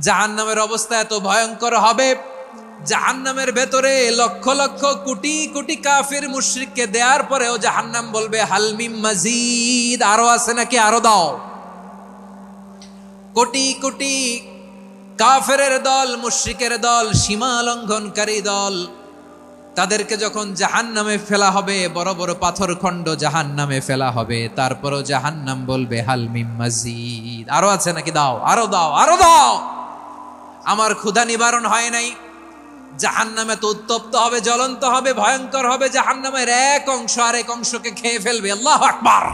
জাহান্নামের অবস্থা এত ভয়ঙ্কর হবে, জাহান্নামের ভেতরে লক্ষ লক্ষ কোটি কোটি কাফির মুশরিককে দেওয়ার পরেও জাহান্নাম বলবে হাল মিম মাজিদ, আরো আছে নাকি, আরো দাও। কোটি কোটি কাফেরের দল, মুশরিকের দল, সীমা লঙ্ঘনকারী দল, তাদেরকে যখন জাহান্নামে ফেলা হবে, বড় বড় পাথর খণ্ড জাহান্নামে ফেলা হবে, তারপরও জাহান্নাম বলবে হাল মিম মাজিদ, আরো আছে নাকি, দাও, আরো দাও, আরো দাও। আমার ক্ষুধা নিবারণ হয় নাই। জাহান্নামে তো উত্তপ্ত হবে, জ্বলন্ত হবে, ভয়ঙ্কর হবে। জাহান্নামের এক অংশ আরেক অংশকে খেয়ে ফেলবে। আল্লাহু আকবার।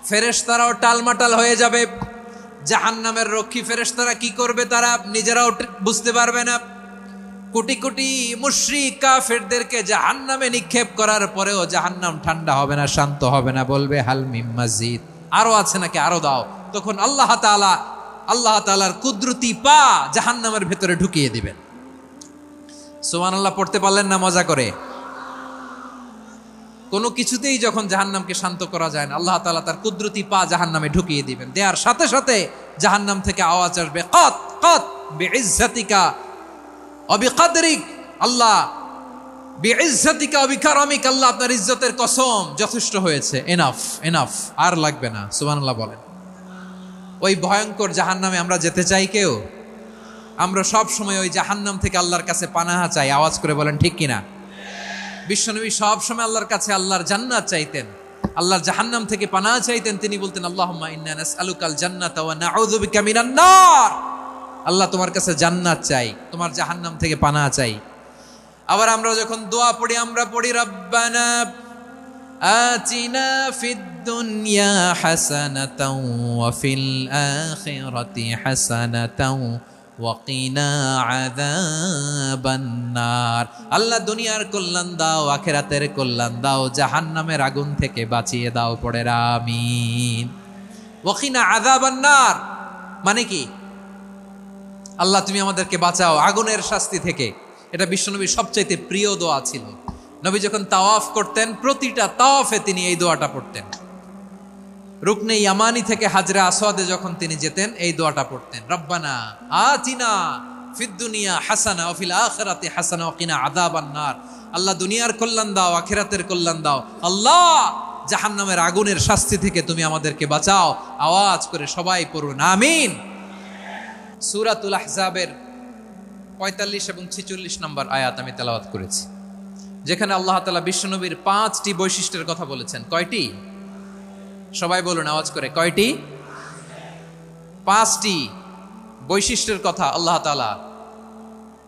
ফেরেশতারাও টালমাটাল হয়ে যাবে। জাহান্নামের রক্ষী ফেরেশতারা কি করবে তারা নিজেরাও বুঝতে পারবে না। কোটি কোটি মুশরিক কাফেরদেরকে জাহান্নামে নিক্ষেপ করার পরেও জাহান্নাম ঠান্ডা হবে না, শান্ত হবে না, বলবে হাল মিম মাজিদ, আরো আছে নাকি, আরো দাও। তখন আল্লাহ তাআলার কুদরতি পা জাহান্নামের ভেতরে ঢুকিয়ে দিবেন। সুবহানাল্লাহ পড়তে পারলেন না মজা করে? কোনো কিছুতেই যখন জাহান্নামকে শান্ত করা যায় না, আল্লাহ তাআলা তার কুদরতি পা জাহান্নামে ঢুকিয়ে দিবেন। দেওয়ার সাথে সাথে জাহান্নাম থেকে আওয়াজ আসবে, কাত কাত বিইজ্জাতিকা ওয়া বিকদরিক, আল্লাহ বিইজ্জাতিকা ওয়া বিকারামিক, আল্লাহ আপনার ইজ্জতের কসম, যথেষ্ট হয়েছে, এনাফ এনাফ, আর লাগবে না। সুবহানাল্লাহ বলেন। ওই ভয়ঙ্কর জাহান্নামে আমরা যেতে চাই কেউ? আমরা সব সময় ওই জাহান্নাম থেকে আল্লাহর কাছে পানাহা চাই। আওয়াজ করে বলেন ঠিক কিনা? বিশ্বনবী সব সময় আল্লাহর কাছে আল্লাহর জান্নাত চাইতেন, আল্লাহর জাহান্নাম থেকে পানাহা চাইতেন। তিনি বলতেন আল্লাহুম্মা ইন্না নাসআলুকাল জান্নাতা ওয়া নাউযু বিকা মিনান নার। আল্লাহ তোমার কাছে জান্নাত চাই, তোমার জাহান্নাম থেকে পানাহা চাই। আবার আমরা যখন দোয়া পড়ি, আমরা পড়ি রব্বানা আতিনা ফিদ দুনিয়া হাসানাতাও ওয়া ফিল আখিরাতি হাসানাতাও ওয়া কিনা আযাবান নার। আল্লাহ দুনিয়ার কল্যাণ দাও, আখিরাতের কল্যাণ দাও, জাহান্নামের আগুন থেকে বাঁচিয়ে দাও। পড়ে আমিন। ওয়া কিনা আযাবান নার মানে কি? আল্লাহ তুমি আমাদেরকে বাঁচাও আগুনের শাস্তি থেকে। এটা বিশ্বনবীর সবচাইতে প্রিয় দোয়া ছিল। নবী যখন তাওয়াফ করতেন, প্রতিটা তাওয়াফে তিনি এই দোয়াটা পড়তেন। রুকনে ইয়ামানি থেকে হাজরে আসওয়াদে যখন তিনি যেতেন, এই দোয়াটা পড়তেন, রব্বানা আতিনা ফিদ দুনিয়া হাসানা ওয়া ফিল আখিরাতি হাসানা ওয়া কিনা আযাবান নার। আল্লাহ দুনিয়ার কল্যাণ দাও, আখিরাতের কল্যাণ দাও। আল্লাহ জাহান্নামের আগুনের শাস্তি থেকে তুমি আমাদেরকে বাঁচাও। আওয়াজ করে সবাই পড়ুন আমিন। সূরাতুল আহজাবের 45 এবং 46 নম্বর আয়াত আমি তেলাওয়াত করেছি, যেখানে আল্লাহ তাআলা বিশ্বনবীর 5টি বৈশিষ্ট্যের কথা বলেছেন। কয়টি? সবাই বলুন আওয়াজ করে, কয়টি? 5টি বৈশিষ্ট্যের কথা আল্লাহ তাআলা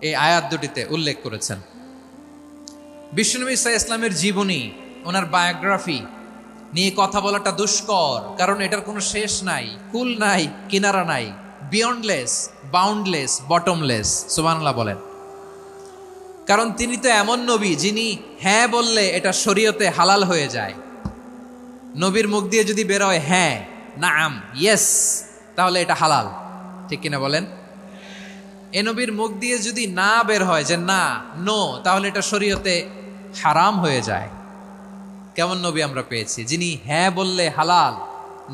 এই আয়াত দুটিতে উল্লেখ করেছেন। বিশ্বনবী সাল্লাল্লাহু আলাইহি ওয়াসাল্লামের জীবনী, ওনার বায়োগ্রাফি নিয়ে কথা বলাটা দুষ্কর, কারণ এটার কোনো শেষ নাই, কুল নাই, কিনারা নাই, বিয়ন্ডলেস, বাউন্ডলেস, বটমলেস। সুবহানাল্লাহ বলেন। কারণ তিনি তো এমন নবী যিনি হ্যাঁ বললে এটা শরীয়তে হালাল হয়ে যায়। নবীর মুখ দিয়ে যদি বের হয় হ্যাঁ, নাম, ইয়েস, তাহলে এটা হালাল। ঠিক কিনা বলেন? এ নবীর মুখ দিয়ে যদি না বের হয় যে না, নো, তাহলে এটা শরীয়তে হারাম হয়ে যায়। কেমন নবী আমরা পেয়েছি, যিনি হ্যাঁ বললে হালাল,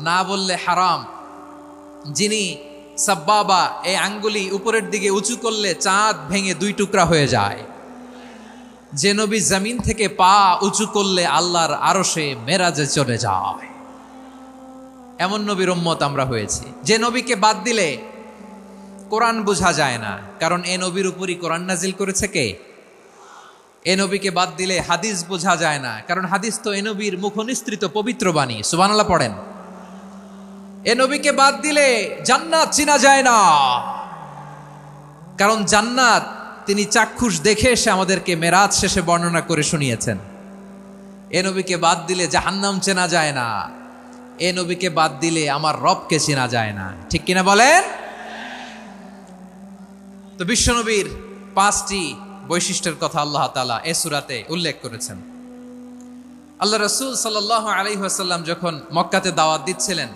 না বললে হারাম, যিনি সাব্বাবা, এই আঙ্গুলি উপরের দিকে উঁচু করলে চাঁদ ভেঙে 2 টুকরা হয়ে যায়, যে নবী জমিন থেকে পা উঁচু করলে আল্লাহর আরশে মেরাজে চলে যায়, এমন নবীর উম্মত আমরা হয়েছি। যে নবীকে বাদ দিলে কোরআন বোঝা যায় না, কারণ এ নবীর উপরই কোরআন নাজিল করেছে কে? এ নবীকে বাদ দিলে হাদিস বোঝা যায় না, কারণ হাদিস তো এ নবীর মুখনিসৃত পবিত্র বাণী। সুবহানাল্লাহ পড়েন। এ নবীকে বাদ দিলে জান্নাত চিনা যায় না, কারণ জান্নাত তিনি চাক্ষুষ দেখে এসে আমাদেরকে মেরাজ শেষে বর্ণনা করে শুনিয়েছেন। এ নবীকে বাদ দিলে জাহান্নাম চেনা যায় না, এ নবীকে বাদ দিলে আমার রবকে চেনা যায় না। ঠিক কিনা বলেন? তো বিশ্বনবীর 5টি বৈশিষ্ট্যের কথা আল্লাহ তাআলা এই সূরাতে উল্লেখ করেছেন। আল্লাহ রাসূল সাল্লাল্লাহু আলাইহি ওয়াসাল্লাম যখন মক্কাতে দাওয়াত দিচ্ছিলেন,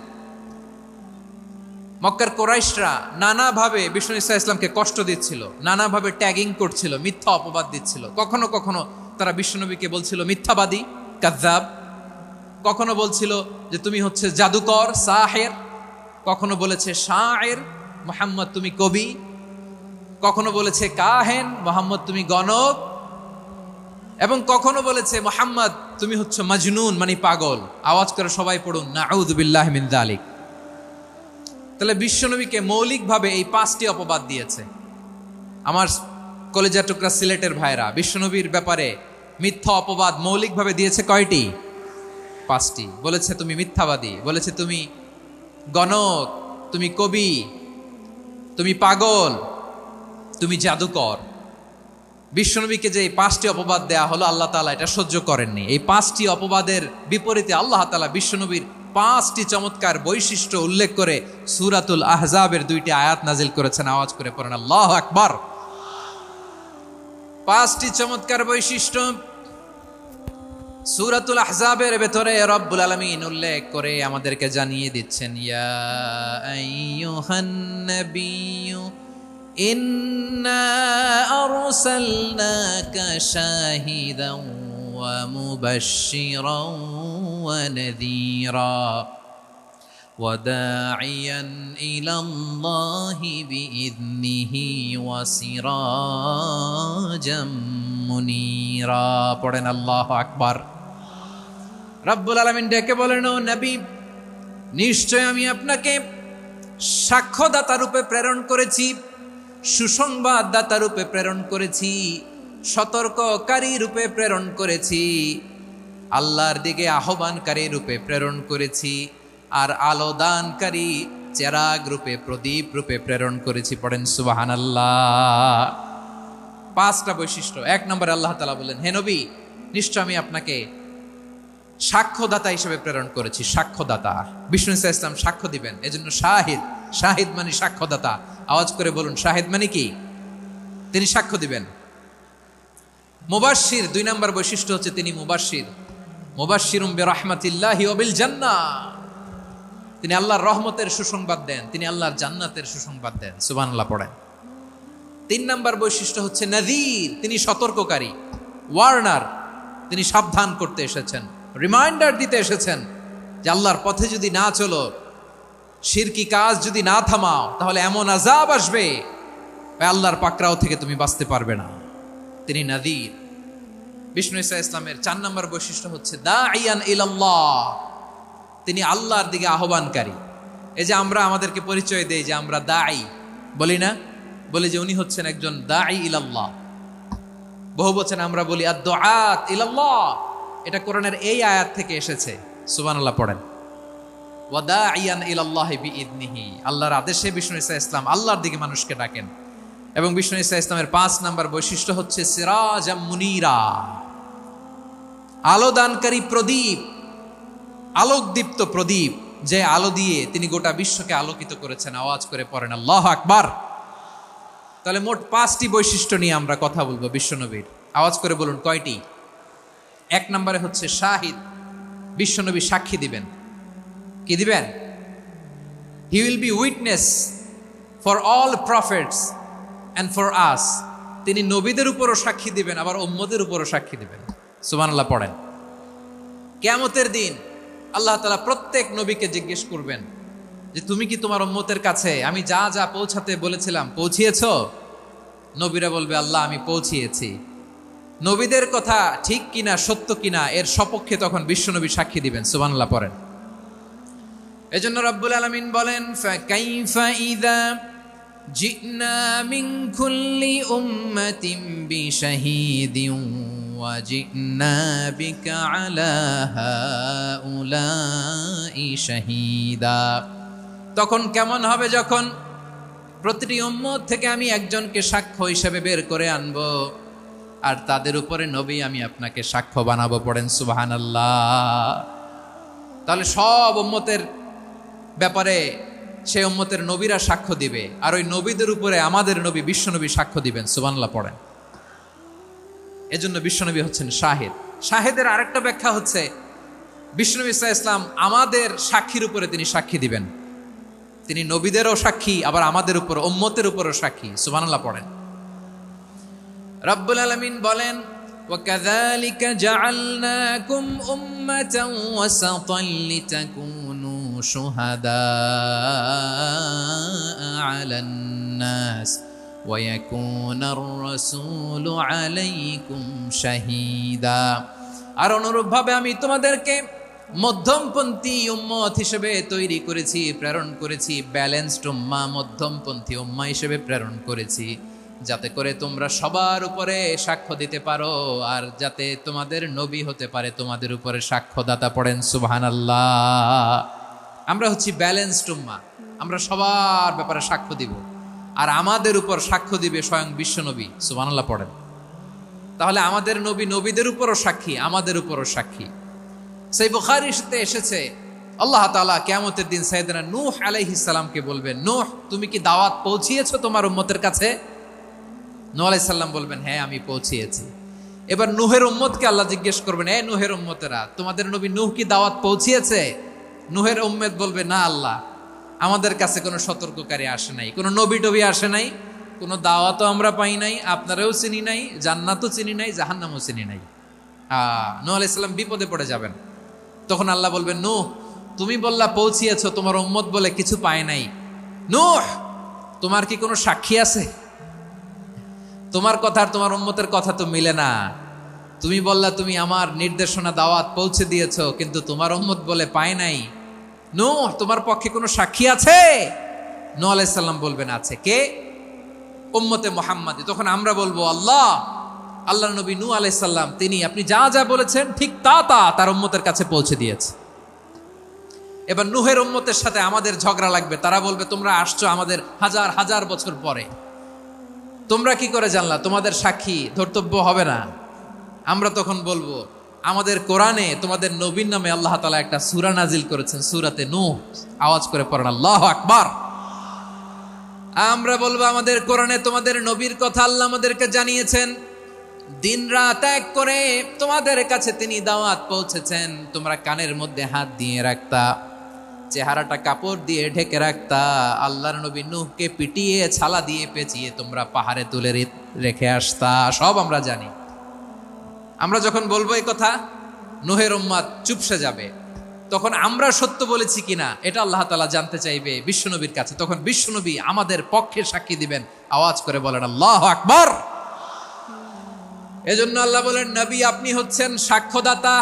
মক্কার কুরাইশরা নানাভাবে বিষ্ণু ঈসা ইসলামকে কষ্ট দিচ্ছিল, নানাভাবে ট্যাগিং করছিল, মিথ্যা অপবাদ দিচ্ছিল। কখনো কখনো তারা বিশ্বনবীকে বলছিল মিথ্যাবাদী, কাযযাব। কখনো বলছিল যে তুমি হচ্ছে জাদুকর, সাহের। কখনো বলেছে শায়ের, মুহাম্মদ তুমি কবি, কখনো বলেছে কাহেন, মুহাম্মদ তুমি গণক, এবং কখনো বলেছে মুহাম্মদ তুমি হচ্ছে মাজনুন মানে পাগল। আওয়াজ করে সবাই পড়ুন নাউযু বিল্লাহি মিন যালিক। তাহলে বিশ্বনবীকে মৌলিকভাবে এই 5টি অপবাদ দিয়েছে। আমার কলেজা টুকরা সিলেটের ভাইরা, বিশ্বনবীর ব্যাপারে মিথ্যা অপবাদ মৌলিকভাবে দিয়েছে কয়টি? 5টি। বলেছে তুমি মিথ্যাবাদী, বলেছে তুমি গণক, তুমি কবি, তুমি পাগল, তুমি জাদুকর। বিশ্বনবীকে যে এই 5টি অপবাদ দেয়া হলো, আল্লাহ তাআলা এটা সহ্য করেননি। এই 5টি অপবাদের বিপরীতে আল্লাহ তাআলা বিশ্বনবীর 5টি চমৎকার বৈশিষ্ট্য উল্লেখ করে সূরাতুল আহজাবের 2টি আয়াত নাজিল করেছেন। আওয়াজ করে পড়েন আল্লাহু আকবার। 5টি চমৎকার বৈশিষ্ট্য সূরাতুল আহজাবের ভেতরে রব্বুল আলামিন উল্লেখ করে আমাদেরকে জানিয়ে দিচ্ছেন, ইয়া আইয়ুহান নাবিয়্যু ইন্না আরসালনাকা শাহিদান ওয়া মুবাশশিরান ওয়া নাযীরা ওয়া দাঈয়ান ইলাল্লাহি বিইذনিহি ওয়া সিরাজাম মুনীরা। পড়েন আল্লাহু আকবার। রব্বুল আলামিন ডেকে বলেন, ও নবী, নিশ্চয় আমি আপনাকে সাক্ষ্যদাতা রূপে প্রেরণ করেছি, সুসংবাদদাতা রূপে প্রেরণ করেছি, সতর্ককারী রূপে প্রেরণ করেছি, আল্লাহর দিকে আহ্বানকারী রূপে প্রেরণ করেছি, আর আলো দানকারী চেরাগ রূপে, প্রদীপ রূপে প্রেরণ করেছি। পড়েন সুবহানাল্লাহ। 5টা বৈশিষ্ট্য। 1 নম্বরে আল্লাহ তাআলা বলেন, হে নবী, নিশ্চয় আমি আপনাকে সাক্ষ্যদাতা হিসেবে প্রেরণ করেছি। সাক্ষ্যদাতা, বিষ্ণু ইসা ইসলাম সাক্ষ্য দিবেন, এজন্য শাহিদ। শাহিদ মানে সাক্ষ্যদাতা। আওয়াজ করে বলুন, শাহিদ মানে কি? তিনি সাক্ষ্য দিবেন। মুবাশশির, 2 নম্বর বৈশিষ্ট্য হচ্ছে তিনি মুবাশশির। মুবাশশিরুম বিরাহমাতিল্লাহি ওয়া বিল জান্নাহ, তিনি আল্লাহর রহমতের সুসংবাদ দেন, তিনি আল্লাহর জান্নাতের সুসংবাদ দেন। সুবহানাল্লাহ পড়েন। 3 নম্বর বৈশিষ্ট্য হচ্ছে নাযীর, তিনি সতর্ককারী, ওয়ার্নার, তিনি সাবধান করতে এসেছেন, রিমাইন্ডার দিতে এসেছেন যে আল্লাহর পথে যদি না চলো, শিরকি কাজ যদি না থামাও, তাহলে এমন আযাব আসবে আল্লাহর পাকড়াও থেকে তুমি বাঁচতে পারবে না। তিনি নাযীর। বিষ্ণু ইসা ইসলামের 4 নম্বর বৈশিষ্ট্য হচ্ছে দাঈয়ান ইলাল্লাহ, তিনি আল্লাহর দিকে আহ্বানকারী। এই যে আমরা আমাদেরকে পরিচয় দেই যে আমরা দাঈ, বলি না? বলি যে উনি হচ্ছেন একজন দাঈ ইলাল্লাহ। বহু বচনে আমরা বলি আদ-দুআত ইলাল্লাহ। এটা কোরআনের এই আয়াত থেকে এসেছে। সুবহানাল্লাহ পড়েন। ওয়া দাঈয়ান ইলাল্লাহি বিইذনিহি, আল্লাহর আদেশে বিষ্ণু ইসা ইসলাম আল্লাহর দিকে মানুষকে ডাকেন। এবং বিষ্ণু ইসা ইসলামের 5 নম্বর বৈশিষ্ট্য হচ্ছে সিরাজাম মুনীরা, আলো দানকারী প্রদীপ, আলোকদীপ্ত প্রদীপ, যে আলো দিয়ে তিনি গোটা বিশ্বকে আলোকিত করেছেন। আওয়াজ করে পড়েন আল্লাহু আকবার। তাহলে মোট 5টি বৈশিষ্ট্য নিয়ে আমরা কথা বলবো বিশ্বনবীর। আওয়াজ করে বলুন কয়টি? 1 নম্বরে হচ্ছে শাহিদ, বিশ্বনবী সাক্ষী দিবেন। কি দিবেন? He will be witness for all prophets and for us. তিনি নবীদের উপরও সাক্ষী দিবেন, আবার উম্মতের উপরও সাক্ষী দিবেন। সুবহানাল্লাহ পড়েন। কিয়ামতের দিন আল্লাহ তাআলা প্রত্যেক নবীকে জিজ্ঞেস করবেন যে তুমি কি তোমার উম্মতের কাছে আমি যা যা পৌঁছাতে বলেছিলাম পৌঁছিয়েছো? নবীরা বলবে আল্লাহ আমি পৌঁছিয়েছি। নবীদের কথা ঠিক কিনা, সত্য কিনা, এর সপক্ষে তখন বিশ্বনবী সাক্ষী দিবেন। সুবহানাল্লাহ পড়েন। এজন্য রব্বুল আলামিন বলেন, ফাকাইফা ইযা জিনা মিন কুল্লি উম্মাতিন বিশাহীদিন ওয়া জিনা বিকা আলা হাউলাই শাহীদা। তখন কেমন হবে যখন প্রতিটি উম্মত থেকে আমি একজনকে সাক্ষ্য হিসেবে বের করে আনবো, আর তাদের উপরে নবী আমি আপনাকে সাক্ষ্য বানাবো। পড়েন সুবহানাল্লাহ। তাহলে সব উম্মতের ব্যাপারে সেই উম্মতের নবীরা সাক্ষ্য দিবে, আর ওই নবীদের উপরে আমাদের নবী বিশ্বনবী সাক্ষ্য দিবেন। সুবহানাল্লাহ পড়েন। এজন্য বিশ্বনবী হচ্ছেন শাহিদ। শাহিদের আরেকটা ব্যাখ্যা হচ্ছে বিশ্বনবী সাল্লাল্লাহু আলাইহি ওয়াসাল্লাম আমাদের সাক্ষীর উপরে তিনি সাক্ষী দিবেন। তিনি নবীদেরও সাক্ষী, আবার আমাদের উপর উম্মতের উপরও সাক্ষী। সুবহানাল্লাহ পড়েন। রব্বুল আলামিন বলেন, وَكَذَلِكَ جَعَلْنَاكُمْ أُمَّةً وَسَطًا لِتَكُونُوا شهداء على الناس ويكون الرسول عليكم شهيدا। আর অনুরূপভাবে আমি তোমাদেরকে মধ্যমপন্থী উম্মত হিসেবে তৈরি করেছি, প্রেরণ করেছি, ব্যালেন্সড উম্মাহ, মধ্যমপন্থী উম্মাহ হিসেবে প্রেরণ করেছি, যাতে করে তোমরা সবার উপরে সাক্ষ্য দিতে পারো, আর যাতে তোমাদের নবী হতে পারে তোমাদের উপরে সাক্ষ্যদাতা। পড়েন সুবহানাল্লাহ। আমরা হচ্ছি ব্যালেন্সড উম্মাহ, আমরা সবার ব্যাপারে সাক্ষ্য দিব, আর আমাদের উপর সাক্ষ্য দিবে স্বয়ং বিশ্বনবী। সুবহানাল্লাহ পড়েন। তাহলে আমাদের নবী নবীদের উপরও সাক্ষী, আমাদের উপরও সাক্ষী। সেই বুখারীতে এসেছে আল্লাহ তাআলা কিয়ামতের দিন সাইয়েদনা নূহ আলাইহিস সালামকে বলবেন, নূহ তুমি কি দাওয়াত পৌঁছিয়েছো তোমার উম্মতের কাছে? নূহ আলাইহিস সালাম বলবেন, হ্যাঁ আমি পৌঁছিয়েছি। এবার নূহের উম্মতকে আল্লাহ জিজ্ঞেস করবেন, এ নূহের উম্মতেরা, তোমাদের নবী নূহ কি দাওয়াত পৌঁছিয়েছে? নূহের উম্মত বলবে, না আল্লাহ, আমাদের কাছে কোনো সতর্ককারী আসে নাই, কোনো নবী টবি আসে নাই, কোনো দাওয়াতও আমরা পাই নাই, আপনারাও চিনি নাই, জান্নাতও চিনি নাই, জাহান্নামও চিনি নাই। নূহ আলাইহিস সালাম বিপদে পড়ে যাবেন। তখন আল্লাহ বলবেন, নূহ তুমি বললা পৌঁছিয়েছো, তোমার উম্মত বলে কিছু পায় নাই। নূহ তোমার কি কোনো সাক্ষী আছে? তোমার কথা আর তোমার উম্মতের কথা তো মিলে না। তুমি বললা তুমি আমার নির্দেশনা দাওয়াত পৌঁছে দিয়েছো, কিন্তু তোমার উম্মত বলে পায় নাই। নূহ তোমার পক্ষে কোনো সাক্ষী আছে? নূহ আলাইহিস সালাম বলবেন, আছে। কে? উম্মতে মুহাম্মাদি। তখন আমরা বলবো, আল্লাহ নবী নূহ আলাইহিস সালাম তিনি আপনি যা যা বলেছেন ঠিক তা তার উম্মতের কাছে পৌঁছে দিয়েছে। এবার নূহের উম্মতের সাথে আমাদের ঝগড়া লাগবে। তারা বলবে, তোমরা আসছো আমাদের হাজার হাজার বছর পরে, তোমরা কি করে জানলা? তোমাদের সাক্ষী ধর্তব্য হবে না। আমরা তখন বলবো, আমাদের কোরআনে তোমাদের নবীর নামে আল্লাহ তাআলা একটা সূরা নাজিল করেছেন, সূরাতে নূহ। আওয়াজ করে পড়েন আল্লাহু আকবার। আমরা বলবো, আমাদের কোরআনে তোমাদের নবীর কথা আল্লাহ আমাদেরকে জানিয়েছেন, দিন রাত এক করে তোমাদের কাছে তিনি দাওয়াত পৌঁছেছেন। তোমরা কানের মধ্যে হাত দিয়ে রাখতা, চেহারাটা কাপড় দিয়ে ঢেকে রাখতা, আল্লাহর নবী নূহকে পিটিয়ে ছালা দিয়ে পেঁচিয়ে তোমরা পাহাড়ে তুলে রেখে আসতা। সব আমরা জানি। আমরা যখন বলবো এই কথা, নূহের উম্মত চুপসে যাবে। তখন আমরা সত্য বলেছি কিনা এটা আল্লাহ তাআলা জানতে চাইবে বিশ্বনবীর কাছে। তখন বিশ্বনবী আমাদের পক্ষে সাক্ষী দিবেন। আওয়াজ করে বলেন আল্লাহু আকবার। এজন্য আল্লাহ বলেন, নবী আপনি হচ্ছেন সাক্ষ্যদাতা,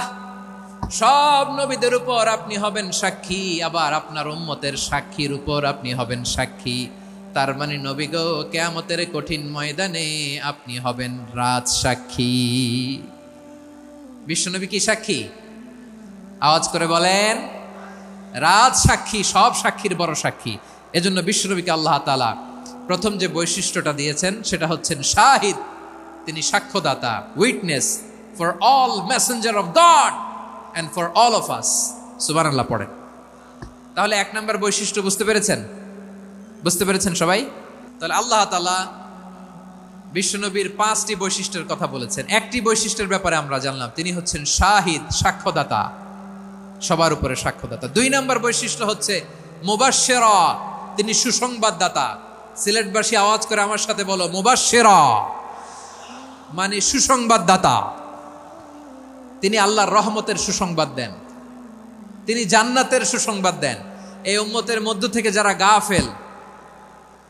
সব নবীদের উপর আপনি হবেন সাক্ষী, আবার আপনার উম্মতের সাক্ষীর উপর আপনি হবেন সাক্ষী। তার মানে নবী গো, কিয়ামতের কঠিন ময়দানে আপনি হবেন রাজ সাক্ষী। বিশ্বনবী কি সাক্ষী? আওয়াজ করে বলেন, রাজ সাক্ষী, সব সাক্ষীর বড় সাক্ষী। এজন্য বিশ্বনবীকে আল্লাহ তাআলা প্রথম যে বৈশিষ্ট্যটা দিয়েছেন সেটা হচ্ছেন শাহিদ। তিনি সাক্ষ্যদাতা, witness for all messenger of God and for all of us. সুবহানাল্লাহ পড়েন। তাহলে এক নম্বর বৈশিষ্ট্য বুঝতে পেরেছেন? বুঝতে পেরেছেন সবাই? তাহলে আল্লাহ তাআলা বিশ্বনবীর 5টি বৈশিষ্ট্যের কথা বলেছেন। একটি বৈশিষ্ট্যের ব্যাপারে আমরা জানলাম, তিনি হচ্ছেন শাহিদ, সাক্ষ্যদাতা, সবার উপরে সাক্ষ্যদাতা। 2 নম্বর বৈশিষ্ট্য হচ্ছে মুবাশশিরা, তিনি সুসংবাদদাতা। সিলেটবাসী আওয়াজ করে আমার সাথে বলো, মুবাশশিরা মানে সুসংবাদদাতা। তিনি আল্লাহর রহমতের সুসংবাদ দেন, তিনি জান্নাতের সুসংবাদ দেন। এই উম্মতের মধ্য থেকে যারা গাফেল,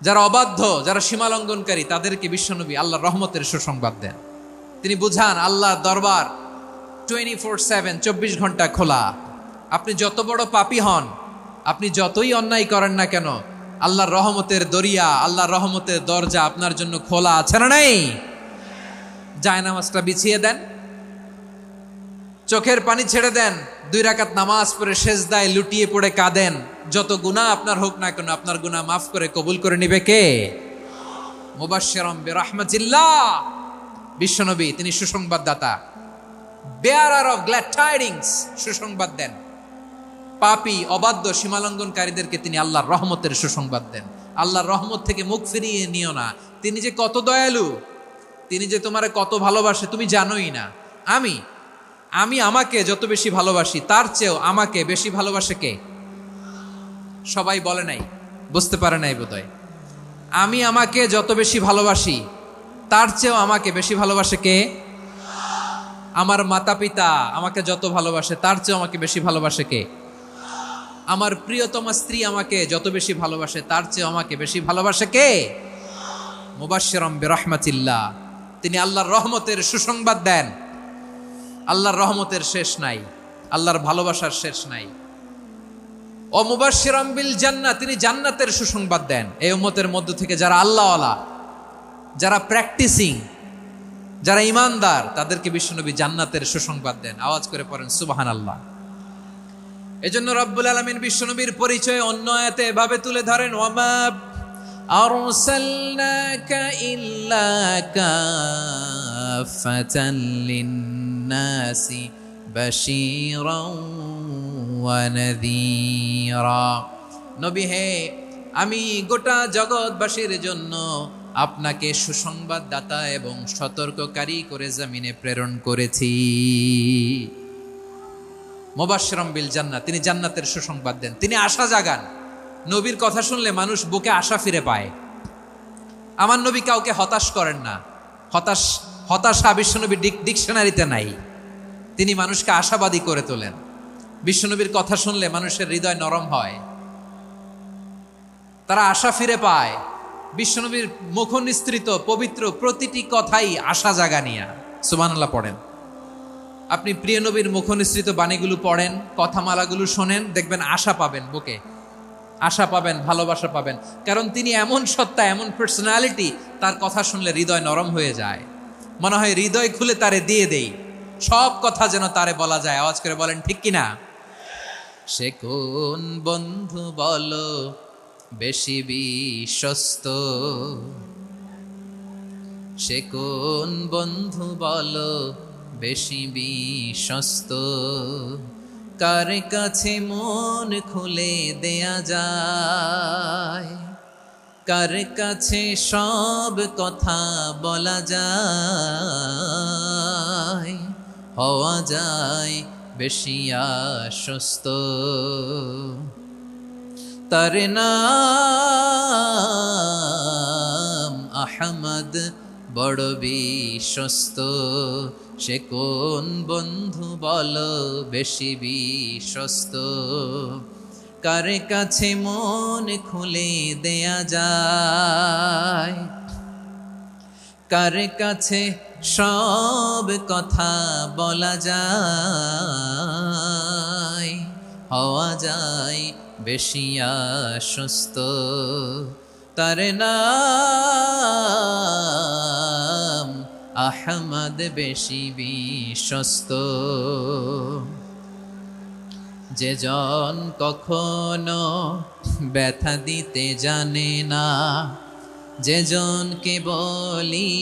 যারা অবাধ্য, যারা সীমালঙ্ঘনকারী, তাদেরকে বিশ্বনবী আল্লাহর রহমতের সুসংবাদ দেন। তিনি বুঝান আল্লাহর দরবার 24/7, 24 ঘন্টা খোলা। আপনি যত বড় পাপী হন, আপনি যতই অন্যায় করেন না কেন, আল্লাহর রহমতের দরিয়া, আল্লাহর রহমতের দরজা আপনার জন্য খোলা আছে না নাই? জায়নামাজটা বিছিয়ে দেন, চোখের পানি ছেড়ে দেন, 2 রাকাত নামাজ পড়ে সেজদায় লুটিয়ে পড়ে কাঁদেন। যত গুনাহ আপনার হোক না কেন, আপনার গুনাহ মাফ করে কবুল করে নিবে কে? মুবাশশিরাম বিরাহমাতিল্লাহ। বিশ্বনবী তিনি সুসংবাদদাতা, বেয়ারার অফ গ্ল্যাড টাইডিংস, সুসংবাদ দেন। পাপী, অবাধ্য, সীমালঙ্ঘনকারীদেরকে তিনি আল্লাহর রহমতের সুসংবাদ দেন। আল্লাহর রহমত থেকে মুখ ফিরিয়ে নিও না। তিনি যে কত দয়ালু, তিনি যে তোমারে কত ভালোবাসে তুমি জানোই না। আমি আমাকে যত বেশি ভালোবাসি, তার চেয়েও আমাকে বেশি ভালোবাসে কে? সবাই বলে নাই, বুঝতে পারে নাই বোধহয়। আমি আমাকে যত বেশি ভালোবাসি, তার চেয়েও আমাকে বেশি ভালোবাসে কে? আমার মাতা পিতা আমাকে যত ভালোবাসে, তার চেয়েও আমাকে বেশি ভালোবাসে কে? আমার প্রিয়তমা স্ত্রী আমাকে যত বেশি ভালোবাসে তার চেয়ে আমাকে বেশি ভালোবাসে কে? মুবাশশিরাম বিরহমাতিল্লাহ, তিনি আল্লাহর রহমতের সুসংবাদ দেন। আল্লাহর রহমতের শেষ নাই, আল্লাহর ভালোবাসার শেষ নাই। ও মুবাশশিরাম বিল জান্নাহ, তিনি জান্নাতের সুসংবাদ দেন। এই উম্মতের মধ্য থেকে যারা আল্লাহওয়ালা, যারা প্র্যাকটিসিং, যারা ইমানদার, তাদেরকে বিশ্বনবী জান্নাতের সুসংবাদ দেন। আওয়াজ করে পড়েন সুবহানাল্লাহ। এজন্য রব্বুল আলামিন বিশ্বনবীর পরিচয় অন্য আয়াতে এভাবে তুলে ধরেন, ওয়ামা আরসালনাকা ইল্লা কাফাতান লিন্নাসি বাশীরাও ওয়া নাযীরা। নবী হে, আমি গোটা জগৎবাসীর জন্য আপনাকে সুসংবাদদাতা এবং সতর্ককারী করে জমিনে প্রেরণ করেছি। মুবাশশিরাম বিল জান্নাহ, তিনি জান্নাতের সুসংবাদ দেন, তিনি আশা জাগান। নবীর কথা শুনলে মানুষ বুকে আশা ফিরে পায়। আমার নবী কাউকে হতাশ করেন না। হতাশা বিশ্বনবীর ডিকশনারিতে নাই। তিনি মানুষকে আশাবাদী করে তোলেন। বিশ্বনবীর কথা শুনলে মানুষের হৃদয় নরম হয়, তারা আশা ফিরে পায়। বিশ্বনবীর মুখ নিঃসৃত পবিত্র প্রতিটি কথাই আশা জাগানিয়া। সুবহানাল্লাহ পড়েন। আপনি প্রিয় নবীর মুখ নিঃসৃত বাণীগুলো পড়েন, কথামালাগুলো শোনেন, দেখবেন আশা পাবেন, বুকে আশা পাবেন, ভালোবাসা পাবেন। কারণ তিনি এমন সত্তা, এমন পার্সোনালিটি, তার কথা শুনলে হৃদয় নরম হয়ে যায়। মনে হয় হৃদয় খুলে তারে দিয়ে দেই, সব কথা যেন তারে বলা যায়। আওয়াজ করে বলেন ঠিক কিনা? সে কোন বন্ধু বলো বেশি বিশ্বস্ত, সে কোন বন্ধু বলো বেশি বিশ্বস্ত, কার কাছে মন খুলে দেয়া যায়, কার কাছে সব কথা বলা যায়, হওয়া যায় বেশি আশ্বস্ত। তার নাম আহমদ, বড় বিশ্বস্ত। সে কোন বন্ধু বলো বেশি বিশ্বস্ত, কার কাছে মন খুলে দেয়া যায়, কার কাছে সব কথা বলা যায়, হওয়া যায় বেশি আশ্বস্ত। তার নাম আহমদ, বেশি বিশ্বস্ত। যে জন কখনো ব্যথা দিতে জানে না, যে জনকে বলি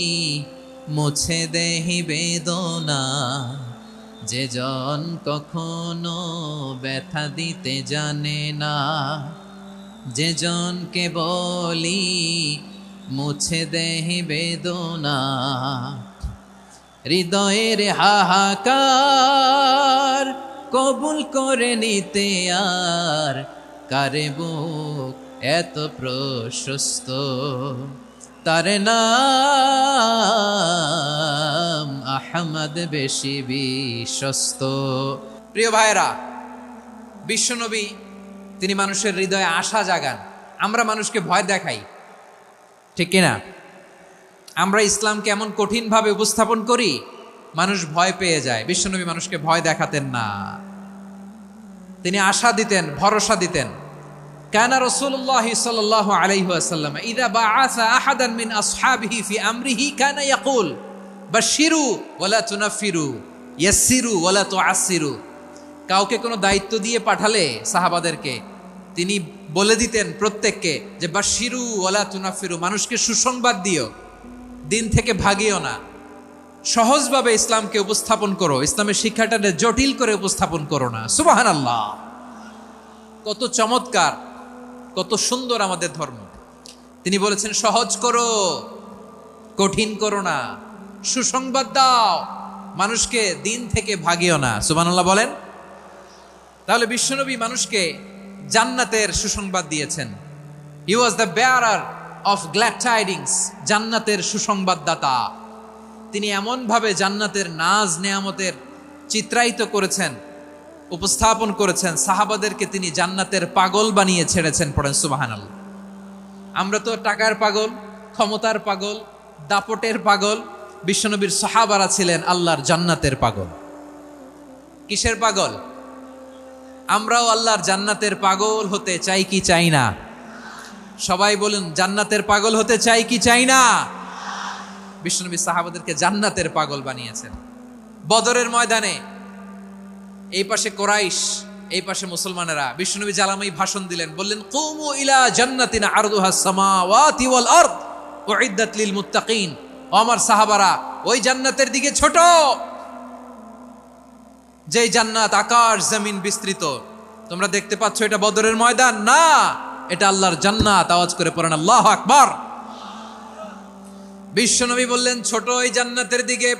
মুছে দেহি বেদনা, যে জন কখনো ব্যথা দিতে জানে না, যে জনকে বলি মুছে দেহি বেদনা, হৃদয়ের হাহাকার কবুল করে নিতে আর কারে বুক এত প্রশস্ত। তার নাম আহমদ, বেশি বিশ্বস্ত। প্রিয় ভাইরা, বিশ্বনবী তিনি মানুষের হৃদয়ে আশা জাগান। আমরা মানুষকে ভয় দেখাই, ঠিক কিনা? আমরা ইসলামকে এমন কঠিনভাবে উপস্থাপন করি, মানুষ ভয় পেয়ে যায়। বিশ্বনবী মানুষকে ভয় দেখাতেন না, তিনি আশা দিতেন, ভরসা দিতেন। কানা রাসূলুল্লাহ সাল্লাল্লাহু আলাইহি ওয়াসাল্লাম ইযা বাআসা আহাদান মিন আসহাবিহি ফি আমরিহি কানা ইয়াকুল বাশশিরু ওয়ালা তুনাফিরু, ইয়াসসিরু ওয়ালা তুআসসিরু। কাউকে কোনো দায়িত্ব দিয়ে পাঠালে সাহাবাদেরকে তিনি বলে দিতেন প্রত্যেককে যে বাশশিরু ওয়ালা তুনাফিরু, মানুষকে সুসংবাদ দিও, দিন থেকে ভাগিও না, সহজভাবে ইসলামকে উপস্থাপন করো, ইসলামের শিক্ষাটাকে জটিল করে উপস্থাপন করো না। সুবহানাল্লাহ, কত চমৎকার, কত সুন্দর আমাদের ধর্ম। তিনি বলেছেন সহজ করো, কঠিন করো না, সুসংবাদ দাও, মানুষকে দিন থেকে ভাগিও না। সুবহানাল্লাহ বলেন। তাহলে বিশ্বনবী মানুষকে জান্নাতের সুসংবাদ দিয়েছেন। He was the bearer of glad tidings, জান্নাতের সুসংবাদদাতা। তিনি এমনভাবে জান্নাতের নাজ নেয়ামতের চিত্রায়িত করেছেন, উপস্থাপন করেছেন, সাহাবাদেরকে তিনি জান্নাতের পাগল বানিয়ে ছেড়েছেন। পড়েন সুবহানাল্লাহ। আমরা তো টাকার পাগল, ক্ষমতার পাগল, দাপটের পাগল। বিশ্বনবীর সাহাবারা ছিলেন আল্লাহর জান্নাতের পাগল। কিসের পাগল? আমরাও আল্লাহর জান্নাতের পাগল হতে চাই কি চাই না? সবাই বলুন, জান্নাতের পাগল হতে চাই কি চাই না? বিশ্বনবী সাহাবাদেরকে জান্নাতের পাগল বানিয়েছেন। বদরের ময়দানে এই পাশে কোরাইশ, এই পাশে মুসলমানেরা। বিশ্বনবী জালামাই ভাষণ দিলেন, বললেন, কুমু ইলা জান্নাতিন আরদুহাস সামাওয়াতি ওয়াল আরদ উইদ্দাত লিল মুত্তাকিন। ও আমার সাহাবারা, ওই জান্নাতের দিকে ছোট, যেই জান্নাত আকাশ জমিন বিস্তৃত। তোমরা দেখতে পাচ্ছ এটা বদরের ময়দান না, এটা আল্লাহর জান্নাত। আওয়াজ করে পড়েন আল্লাহু আকবার। বিশ্বনবী বললেন, ছোট ওই জান্নাতের দিকে,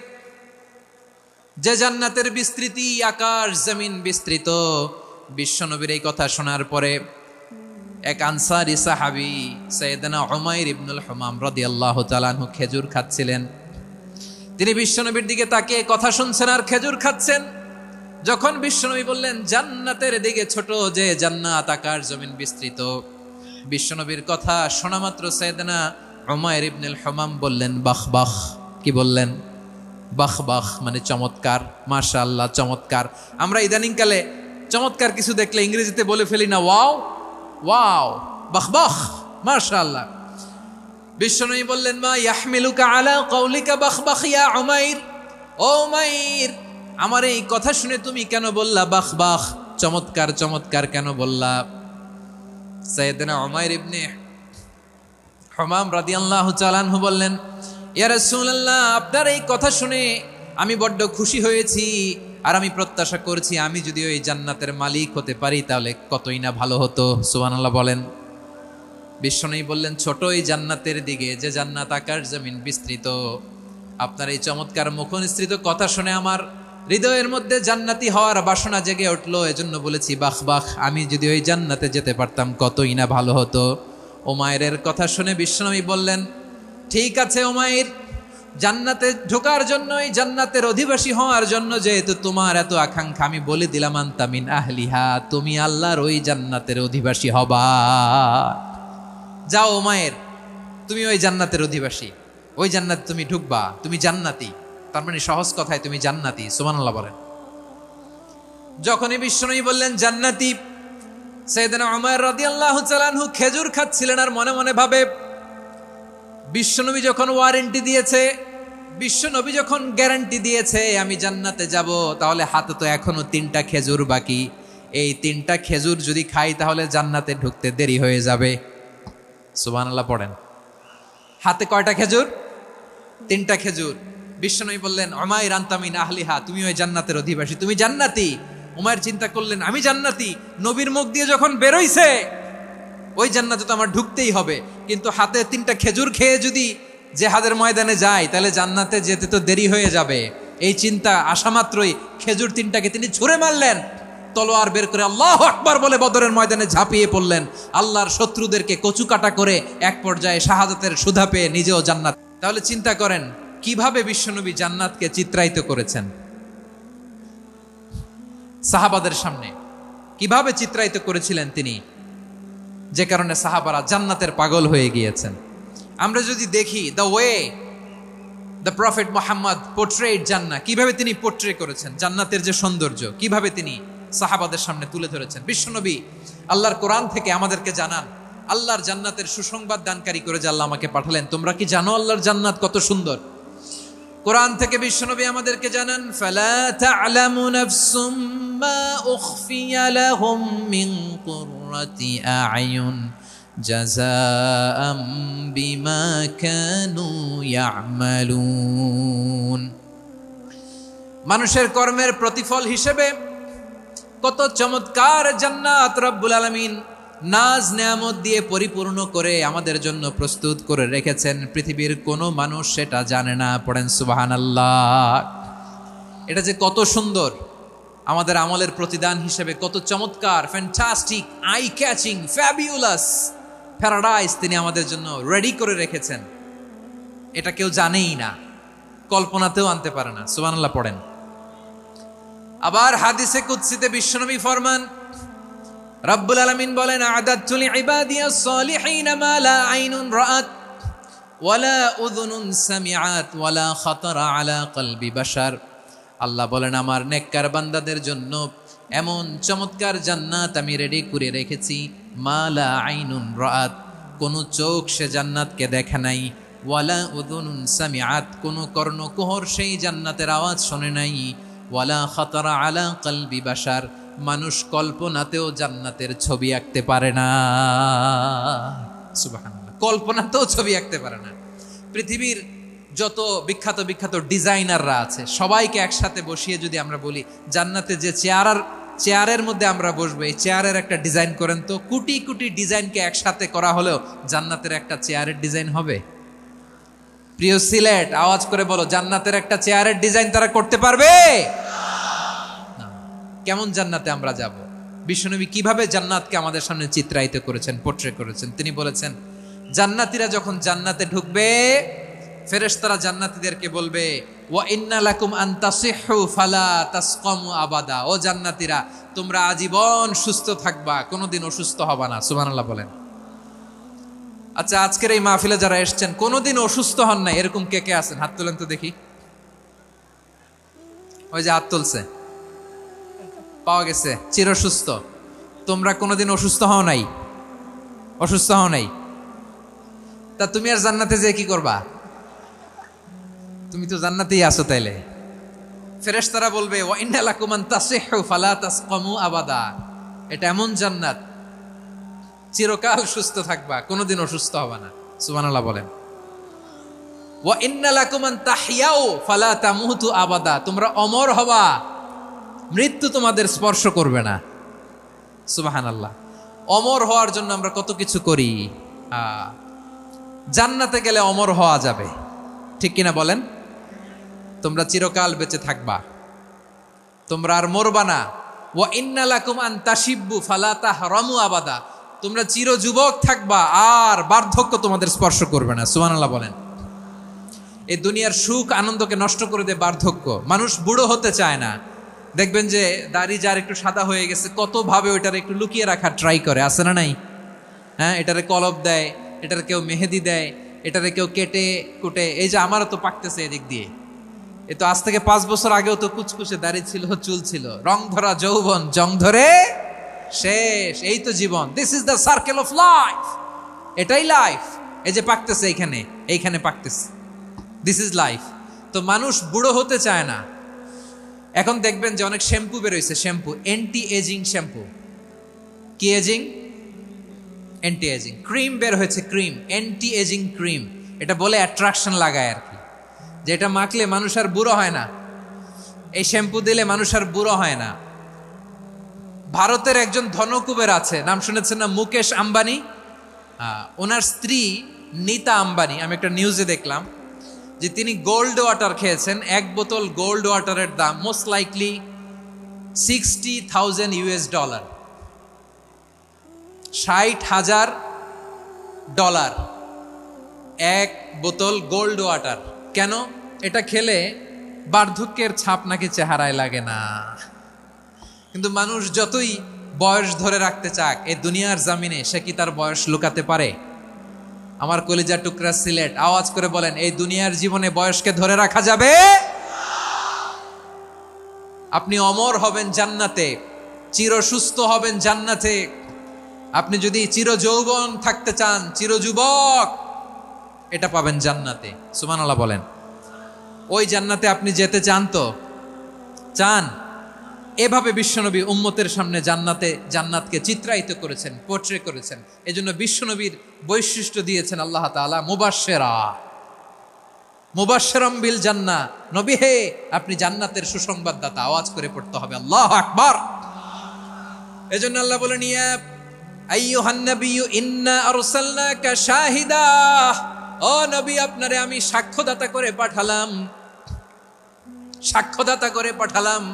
যে জান্নাতের বিস্তৃতি আকাশ জমিন বিস্তৃত। বিশ্বনবীর এই কথা শোনার পরে এক আনসারী সাহাবী সাইয়েদনা উমাইর ইবনুল হুমাম রাদিয়াল্লাহু তাআলা আনহু খেজুর খাচ্ছিলেন। তিনি বিশ্বনবীর দিকে তাকিয়ে কথা শুনছেন আর খেজুর খাচ্ছেন। যখন বিশ্বনবী বললেন জান্নাতের দিকে ছোট, যে জান্নাত আকাশ জমিন বিস্তৃত, বিশ্বনবীর কথা শোনা মাত্র সাইয়েদনা উমাইর ইবনুল হুমাম বললেন বাহ বাহ। কি বললেন? বাহ বাহ মানে চমৎকার, মাশাআল্লাহ চমৎকার। আমরা ইদানিং কালে চমৎকার কিছু দেখলে ইংরেজিতে বলে ফেলি না, ওয়াও ওয়াও, বাহ বাহ, মাশাআল্লাহ। বিশ্বনবী বললেন, মা ইয়াহমিলুকা আলা কওলিকা বাহ বাহ ইয়া উমাইর। ও উমাইর, আমার এই কথা শুনে তুমি কেন বললা বাহ বাহ, চমৎকার চমৎকার কেন বললা? সাইয়েদনা উমাইর ইবনে হুমাম রাদিয়াল্লাহু তাআলা আনহু বললেন, ইয়া রাসূলুল্লাহ, আপনার এই কথা শুনে আমি বড্ড খুশি হয়েছি, আর আমি প্রত্যাশা করছি আমি যদি ওই জান্নাতের মালিক হতে পারি তাহলে কতই না ভালো হতো। সুবহানাল্লাহ বলেন। বিশ্বনবী বললেন, ছোট এই জান্নাতের দিকে, যে জান্নাত আকাশ জমিন বিস্তৃত। আপনার এই চমৎকার মুখনিসৃত কথা শুনে আমার হৃদয়ের মধ্যে জান্নাতি হওয়ার বাসনা জেগে উঠলো, এজন্য বলেছি বাহ বাহ, আমি যদি ওই জান্নাতে যেতে পারতাম কতই না ভালো হতো। উমাইরের কথা শুনে বিশ্বনবী বললেন, ঠিক আছে উমাইর, জান্নাতে ঢোকার জন্য, এই জান্নাতের অধিবাসী হওয়ার জন্য যেহেতু তোমার এত আকাঙ্ক্ষা, আমি বলে দিলাম আনতা মিন আহলিহা, তুমি আল্লাহর ওই জান্নাতের অধিবাসী হবা। যাও উমাইর, তুমি ওই জান্নাতের অধিবাসী, ওই জান্নাতে তুমি ঢুকবা, তুমি জান্নাতি। তার মানে সহজ কথায় তুমি জান্নাতি। সুবহানাল্লাহ বলেন। যখনই বিশ্বনবী বললেন জান্নাতি, সাইয়েদনা উমাইর রাদিয়াল্লাহু তাআলা আনহু খেজুর খাচ্ছিলেন আর মনে মনে ভাবে, বিশ্বনবী যখন ওয়ারেন্টি দিয়েছে, বিশ্বনবী যখন গ্যারান্টি দিয়েছে আমি জান্নাতে যাব, তাহলে হাতে তো এখনো 3টা খেজুর বাকি। এই 3টা খেজুর যদি খাই তাহলে জান্নাতে ঢুকতে দেরি হয়ে যাবে। সুবহানাল্লাহ পড়েন। হাতে কয়টা খেজুর? 3টা খেজুর। বিশ্বনবী বললেন, উমাইর আনতা মিন আহলিহা, তুমি ওই জান্নাতের অধিবাসী, তুমি জান্নাতি। উমাইর চিন্তা করলেন, আমি জান্নাতি, নবীর মুখ দিয়ে যখন বেরোইছে ওই জান্নাতে তো আমার ঢুকতেই হবে, কিন্তু হাতে 3টা খেজুর খেয়ে যদি জিহাদের ময়দানে যাই তাহলে জান্নাতে যেতে তো দেরি হয়ে যাবে। এই চিন্তা আসা মাত্রই খেজুর 3টাকে তিনি ছুঁড়ে মারলেন, তলোয়ার বের করে আল্লাহু আকবার বলে বদরের ময়দানে ঝাঁপিয়ে পড়লেন। আল্লাহর শত্রুদেরকে কচুকাটা করে এক পর্যায়ে শাহাদাতের সুধা পেয়ে নিজেও জান্নাত। তাহলে চিন্তা করেন কিভাবে বিশ্বনবী জান্নাতকে চিত্রায়িত করেছেন সাহাবাদের সামনে, কিভাবে চিত্রায়িত করেছিলেন তিনি, যে কারণে সাহাবারা জান্নাতের পাগল হয়ে গিয়েছেন। আমরা যদি দেখি the way the prophet Muhammad পোর্ট্রেড জান্নাত, কিভাবে তিনি পোর্ট্রে করেছেন জান্নাতের যে সৌন্দর্য, কিভাবে তিনি সাহাবাদের সামনে তুলে ধরেছেন। বিশ্বনবী আল্লাহর কোরআন থেকে আমাদেরকে জানান, আল্লাহর জান্নাতের সুসংবাদ দানকারী করে যে আল্লাহ আমাকে পাঠালেন। তোমরা কি জানো আল্লাহর জান্নাত কত সুন্দর? কোরআন থেকে বিশ্বনবী আমাদেরকে জানান, ফালা তা'লামু নাফসুম মা উখফিয়া লাহুম মিন কুররাতি আ'য়ুন জাযাআম বিমা কানু ইয়া'মালুন। মানুষের কর্মের প্রতিফল হিসেবে কত চমৎকার জান্নাত রব্বুল আলামিন নাজ নেয়ামত দিয়ে পরিপূর্ণ করে আমাদের জন্য প্রস্তুত করে রেখেছেন। পৃথিবীর কোনো মানুষ সেটা জানে না। পড়েন সুবহানাল্লাহ। এটা যে কত সুন্দর, আমাদের আমলের প্রতিদান হিসেবে কত চমৎকার, fantastic, eye catching, fabulous paradise তিনি আমাদের জন্য রেডি করে রেখেছেন। এটা কেউ জানেই না, কল্পনাতেও আনতে পারে না। সুবহানাল্লাহ পড়েন। আবার হাদিসে কুদসিতে বিশ্বনবী ফরমান, রব্বুল আলামিন বলেন, আ'দাদতু লিইবাদিয়াস সালিহিন মা লা আইনুন রাআত ওয়ালা উযুনুন সামিআত ওয়ালা খাতারা আলা কলবি বাশার। আল্লাহ বলেন, আমার নেককার বান্দাদের জন্য এমন চমৎকার জান্নাত আমি রেডি করে রেখেছি, মা লা আইনুন রাআত, কোন চোখ সে জান্নাতকে দেখে নাই, ওয়ালা উযুনুন সামিআত, কোন কর্ণকুহর সেই জান্নাতের আওয়াজ শোনে নাই, ওয়ালা খাতারা আলা কলবি বাশার, মানুষ কল্পনাতেও জান্নাতের ছবি আঁকতে পারে না। সুবহানাল্লাহ, কল্পনাতেও ছবি আঁকতে পারে না। পৃথিবীর যত বিখ্যাত বিখ্যাত ডিজাইনাররা আছে সবাইকে একসাথে বসিয়ে যদি আমরা বলি জান্নাতে যে চেয়ারের মধ্যে আমরা বসবো, এই চেয়ারের একটা ডিজাইন করেন তো, কোটি কোটি ডিজাইনকে একসাথে করা হলেও জান্নাতের একটা চেয়ারের ডিজাইন হবে? প্রিয় সিলেট, আওয়াজ করে বলো, জান্নাতের একটা চেয়ারের ডিজাইন তারা করতে পারবে না। কেমন জান্নাতে আমরা যাব? বিশ্বনবী কিভাবে জান্নাতকে আমাদের সামনে চিত্রায়িত করেছেন, পোট্রে করেছেন? তিনি বলেছেন, জান্নাতীরা যখন জান্নাতে ঢুকবে, ফেরেশতারা জান্নাতীদেরকে বলবে, ওয়া ইন্না লাকুম আন তাসিহু ফালা তাসকামু আবাদা, ও জান্নাতীরা, তোমরা আজীবন সুস্থ থাকবা, কোনোদিন অসুস্থ হবা না। সুবহানাল্লাহ বলেন। আচ্ছা, আজকের এই মাহফিলে যারা এসেছেন কোনোদিন অসুস্থ হন না, এরকম কে কে আছেন? হাত তোলেন তো দেখি। ওই যে হাত তুলছে, পাওয়া গেছে, চিরসুস্থ। তোমরা কোনোদিন অসুস্থ হও নাই? অসুস্থ হও নাই? তা তুমি আর জান্নাতে যে কি করবা? তুমি তো জান্নাতেই আছো তাইলে। ফেরেশতারা বলবে, ওয়া ইন্না লাকুম আন তাসিহু ফালা তাসকামু আবাদা, এটা এমন জান্নাত চিরকাল সুস্থ থাকবা, কোনোদিন অসুস্থ হবে না। সুবহানাল্লাহ বলেন। ওয়া ইন্না লাকুম আন তাহইয়াউ ফালা তামুতু আবাদা, তোমরা অমর হবা, মৃত্যু তোমাদের স্পর্শ করবে না। সুবহানাল্লাহ। অমর হওয়ার জন্য আমরা কত কিছু করি। জান্নাতে গেলে অমর হওয়া যাবে, ঠিক কিনা বলেন? তোমরা চিরকাল বেঁচে থাকবা, তোমরা আর মরবা না। ওয়া ইন্না লাকুম আন তাশিব্বু ফালা তাহরামু আবাদা, তোমরা চির যুবক থাকবা, আর বার্ধক্য তোমাদের স্পর্শ করবে না। সুবহানাল্লাহ বলেন। এই দুনিয়ার সুখ আনন্দকে নষ্ট করে দেয় বার্ধক্য। মানুষ বুড়ো হতে চায় না। দেখবেন যে দাড়ি যার একটু সাদা হয়ে গেছে, কত ভাবে ওইটার একটু লুকিয়ে রাখার ট্রাই করে, আছে না নাই? হ্যাঁ, এটারে কলব দেয়, এটার কেউ মেহেদি দেয়, এটারে কেউ কেটে কুটে। এই যে আমারও তো পাকতেছে এদিক দিয়ে, এ তো আজ থেকে 5 বছর আগেও তো কুচকুচে দাড়ি ছিল, চুল ছিল, রং ধরা যৌবন জং ধরে শেষ। এই তো জীবন। This is the circle of life, এটাই লাইফ। এই যে পাকতেছে এইখানে, এইখানে পাকতেছে, দিস ইজ লাইফ। তো মানুষ বুড়ো হতে চায় না। এখন দেখবেন যে অনেক শ্যাম্পু বেরোইছে, শ্যাম্পু, অ্যান্টি এজিং শ্যাম্পু। কি এজিং? Anti aging. ক্রিম বের হয়েছে, ক্রিম, অ্যান্টি এজিং ক্রিম। এটা বলে অ্যাট্রাকশন লাগায় আর কি, যে এটা মাখলে মানুষ আর বুড়ো হয় না, এই শ্যাম্পু দিলে মানুষ আর বুড়ো হয় না। ভারতের একজন ধনকুবের আছে, নাম শুনেছেন না? মুকেশ আম্বানি। ওনার স্ত্রী নীতা আম্বানি, আমি একটা নিউজে দেখলাম যে তিনি গোল্ড ওয়াটার খেয়েছেন। 1 বোতল গোল্ড ওয়াটারের দাম মোস্ট লাইকলি $60,000, $60,000 1 বোতল গোল্ড ওয়াটার। কেন? এটা খেলে বার্ধক্যের ছাপ নাকি চেহারায় লাগে না। কিন্তু মানুষ যতই বয়স ধরে রাখতে চাক এই দুনিয়ার জামিনে, সে কি তার বয়স লুকাতে পারে? আমার কলিজার টুকরা সিলেট, আওয়াজ করে বলেন, এই দুনিয়ার জীবনে বয়সকে ধরে রাখা যাবে? আপনি অমর হবেন জান্নাতে, চির সুস্থ হবেন জান্নাতে। আপনি যদি চির যৌবন থাকতে চান, চির যুবক, এটা পাবেন জান্নাতে। সুবহানাল্লাহ বলেন। ওই জান্নাতে আপনি যেতে চান তো? চান? এভাবে বিশ্বনবী উম্মতের সামনে জান্নাতকে চিত্রায়িত করেছেন, পোট্রে করেছেন। এজন্য বিশ্বনবীর বৈশিষ্ট্য দিয়েছেন আল্লাহ তাআলা মুবাশশিরাম বিল জান্নাহ। নবী হে, আপনি জান্নাতের সুসংবাদদাতা। আওয়াজ করে পড়তে হবে আল্লাহু আকবার। এজন্য আল্লাহ বলেন, ইয়া আইয়ুহান নাবিয়্যু ইন্না আরসালনাকা শাহিদা, ও নবী, আপনারে আমি সাক্ষ্যদাতা করে পাঠালাম, সাক্ষ্যদাতা করে পাঠালাম।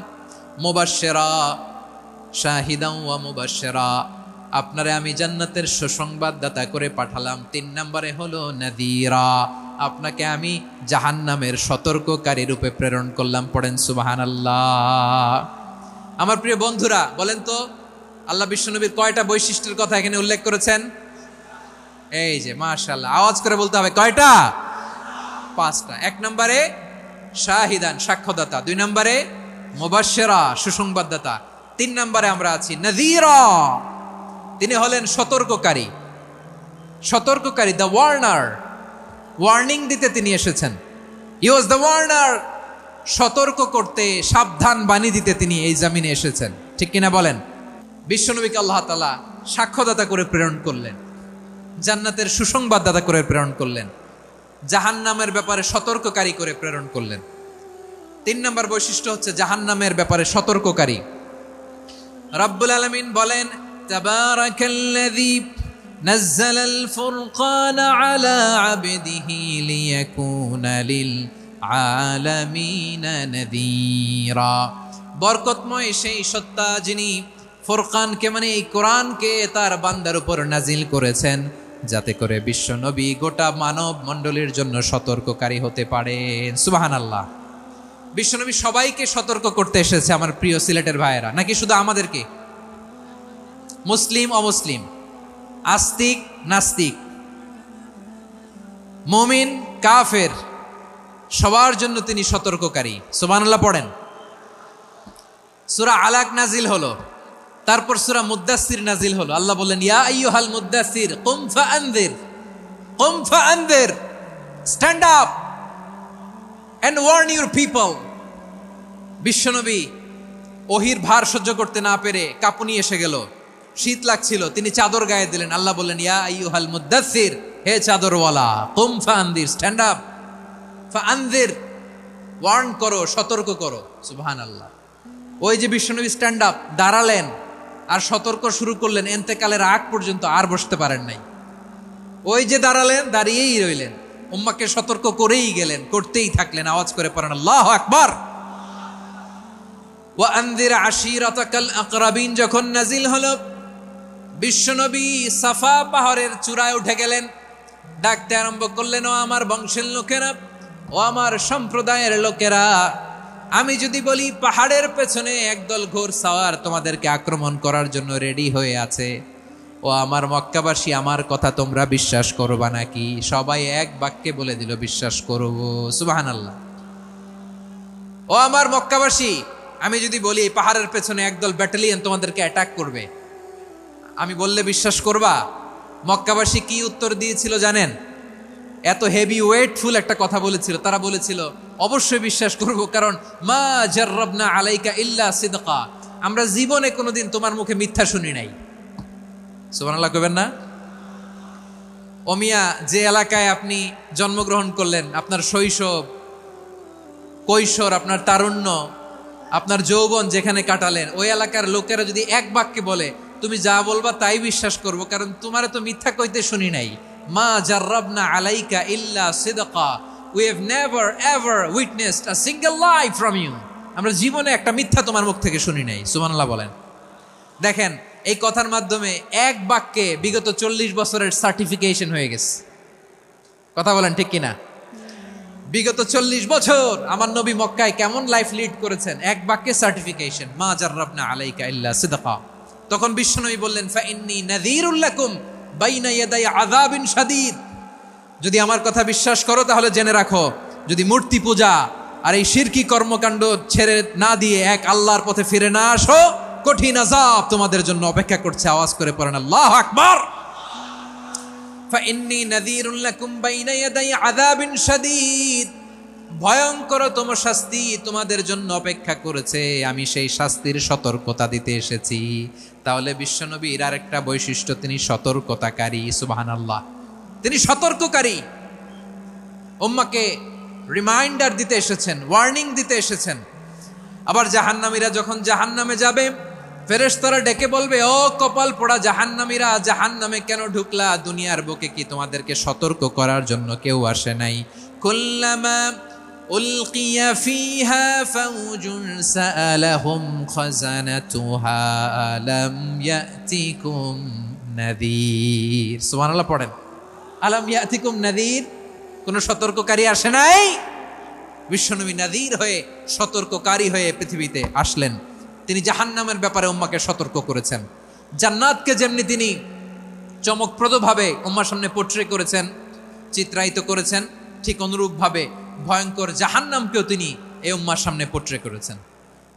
মুবাশশিরা, শাহিদান ওয়া মুবাশশিরা, আপনারে আমি জান্নাতের সুসংবাদদাতা করে পাঠালাম। 3 নম্বরে হলো নাযীরা, আপনাকে আমি জাহান্নামের সতর্ককারী রূপে প্রেরণ করলাম। পড়েন সুবহানাল্লাহ। আমার প্রিয় বন্ধুরা, বলেন তো আল্লাহ বিশ্বনবীর কয়টা বৈশিষ্ট্যের কথা এখানে উল্লেখ করেছেন? এই যে মাশাআল্লাহ, আওয়াজ করে বলতে হবে, কয়টা? 5টা। 1 নম্বরে শাহিদান, সাক্ষ্যদাতা। 2 নম্বরে মুবাশশিরা, সুসংবাদদাতা। 3 নম্বরে আমরা আছি নাযীরা, তিনি হলেন সতর্ককারী। সতর্ককারী, দ্য ওয়ার্নার, ওয়ার্নিং দিতে তিনি এসেছেন। হি ওয়াজ দ্য ওয়ার্নার, সতর্ক করতে, সাবধান বাণী দিতে তিনি এই জমিনে এসেছেন। ঠিক কিনা বলেন? বিশ্বনবীকে আল্লাহ তাআলা সাক্ষ্যদাতা করে প্রেরণ করলেন, জান্নাতের সুসংবাদদাতা করে প্রেরণ করলেন, জাহান্নামের ব্যাপারে সতর্ককারী করে প্রেরণ করলেন। 3 নম্বর বৈশিষ্ট্য হচ্ছে জাহান্নামের ব্যাপারে সতর্ককারী। রব্বুল আলামিন বলেন, তাবারাকাল্লাযী নাযালাল ফুরকানা আলা আবদিহি লিয়াকুনা লিল আলামিনা নাযীরা। বরকতময় সেই সত্তা যিনি ফুরকানকে, মানে এই কোরআনকে তার বান্দার উপর নাজিল করেছেন, যাতে করে বিশ্ব নবী গোটা মানব মণ্ডলীর জন্য সতর্ককারী হতে পারেন। সুবহানাল্লাহ। বিশ্বনবী সবাইকে সতর্ক করতে এসেছে, আমার প্রিয় সিলেটের ভাইয়েরা, নাকি শুধু আমাদেরকে? মুসলিম অমুসলিম, আস্তিক নাস্তিক, মুমিন কাফের, সবার জন্য তিনি সতর্ককারী। সুবহানাল্লাহ পড়েন। সূরা আলাক নাজিল হলো, তারপর সূরা মুদ্দাসসির নাজিল হলো। আল্লাহ বললেন, ইয়া আইয়ুহাল মুদ্দাসসির কুম ফাআনযির, কুম ফাআনযির, stand up and warn your people. বিশ্বনবী ওহির ভার সহ্য করতে না পেরে কাঁপুনি এসে গেল, শীত লাগছিল, তিনি চাদর গায়ে দিলেন। আল্লাহ বললেন, ইয়া আইয়ুহাল মুদ্দাসসির, হে চাদরওয়ালা, কুম ফাআনযির, স্ট্যান্ড আপ, ফাআনযির, ওয়ার্ন করো, সতর্ক করো। সুবহানাল্লাহ। ওই যে বিশ্বনবী স্ট্যান্ড আপ, দাঁড়ালেন আর সতর্ক শুরু করলেন, এন্তেকালের আগ পর্যন্ত আর বসতে পারেন নাই। ওই যে দাঁড়ালেন, দাঁড়িয়েই রইলেন, উম্মাকে সতর্ক করেই গেলেন, করতেই থাকলেন। আওয়াজ করে পড়েন আল্লাহু আকবার। ওয়া আনযির আশীরাতাকাল আকরাবিন যখন নাজিল হলো, বিশ্বনবী সাফা পাহাড়ের চূড়ায় উঠে গেলেন, ডাকতে আরম্ভ করলেন, ও আমার বংশের লোকেরা, ও আমার সম্প্রদায়ের লোকেরা, আমি যদি বলি পাহাড়ের পেছনে একদল ঘোড়সাওয়ার তোমাদেরকে আক্রমণ করার জন্য রেডি হয়ে আছে, ও আমার মক্কাবাসী, আমার কথা তোমরা বিশ্বাস করবা নাকি? সবাই এক বাক্যে বলে দিল, বিশ্বাস করব। সুবহানাল্লাহ। ও আমার মক্কাবাসী, আমি যদি বলি এই পাহাড়ের পেছনে একদল ব্যাটালিয়ন তোমাদেরকে অ্যাটাক করবে, আমি বললে বিশ্বাস করবা? মক্কাবাসী কি উত্তর দিয়েছিল জানেন? এত হেভি ওয়েটফুল একটা কথা বলেছিল। তারা বলেছিল, অবশ্যই বিশ্বাস করব, কারণ মা জাররাবনা আলাইকা ইল্লা সিদকা, আমরা জীবনে কোনোদিন তোমার মুখে মিথ্যা শুনি নাই। সুবহানাল্লাহ কইবেন না? ওমিয়া, যে এলাকায় আপনি জন্মগ্রহণ করলেন, আপনার শৈশব, কৈশোর, আপনার তারুণ্য, আপনার যৌবন যেখানে কাটালেন, ওই এলাকার লোকেরা যদি এক বাক্যে বলে তুমি যা বলবা তাই বিশ্বাস করব, কারণ তোমারে তো মিথ্যা কইতে শুনি নাই। মা জাররাবনা আলাইকা ইল্লা সিদকা, we have never ever witnessed a single lie from you, আমরা জীবনে একটা মিথ্যা তোমার মুখ থেকে শুনি নাই। সুবহানাল্লাহ বলেন। দেখেন, এই কথার মাধ্যমে এক বাক্যে বিগত 40 বছরের সার্টিফিকেশন হয়ে গেছে। কথা বলেন ঠিক কিনা? বিগত 40 বছর আমার নবী মক্কায় কেমন লাইফ লিড করেছেন, এক বাক্যে সার্টিফিকেশন, মা জাররাবনা আলাইকা ইল্লা সিদকা। তখন বিশ্বনবী বললেন, ফাইন্নী নাযীরুল লাকুম বাইনা ইয়াদাই আযাবিন শাদীদ, যদি আমার কথা বিশ্বাস করো তাহলে জেনে রাখো, যদি মূর্তি পূজা আর এই শিরকি কর্মকাণ্ড ছেড়ে না দিয়ে এক আল্লাহর পথে ফিরে না আসো, কঠিন আযাব তোমাদের জন্য অপেক্ষা করছে। আওয়াজ করে পড়েন আল্লাহু আকবার। ফাইন্নী নাযীরুল লাকুম বাইনা ইয়াদাই আযাবিন শাদীদ, ভয়ঙ্করতম শাস্তি তোমাদের জন্য অপেক্ষা করেছে, আমি সেই শাস্তির সতর্কতা দিতে এসেছি। তাহলে বিশ্বনবীর আরেকটা বৈশিষ্ট্য, তিনি সতর্কতাকারী। সুবহানাল্লাহ, তিনি সতর্ককারী। উম্মাকে রিমাইন্ডার দিতে এসেছেন, ওয়ার্নিং দিতে এসেছেন। আবার জাহান্নামীরা যখন জাহান্নামে যাবে, ফেরেশতারা ডেকে বলবে, ও কপাল পোড়া জাহান্নামীরা, জাহান্নামে কেন ঢুকলা? দুনিয়ার বুকে কি তোমাদেরকে সতর্ক করার জন্য কেউ আসে নাই? কুল্লামা উলকিয়া ফিহা ফাউজুন সাআলাহুম খাযানাতুহা আলাম ইয়াতিকুম নাযীর। সুবহানাল্লাহ পড়েন। আলাম ইয়াতিকুম নাযীর, কোন সতর্ককারী আসে নাই? বিশ্বনবী নাযীর হয়ে, সতর্ককারী হয়ে পৃথিবীতে আসলেন। তিনি জাহান্নামের ব্যাপারে উম্মাকে সতর্ক করেছেন। জান্নাতকে যেমনি তিনি চমকপ্রদভাবে উম্মার সামনে পোট্রে করেছেন, চিত্রায়িত করেছেন, ঠিক অনুরূপভাবে ভয়ঙ্কর জাহান্নামকেও তিনি এই উম্মার সামনে পোট্রে করেছেন।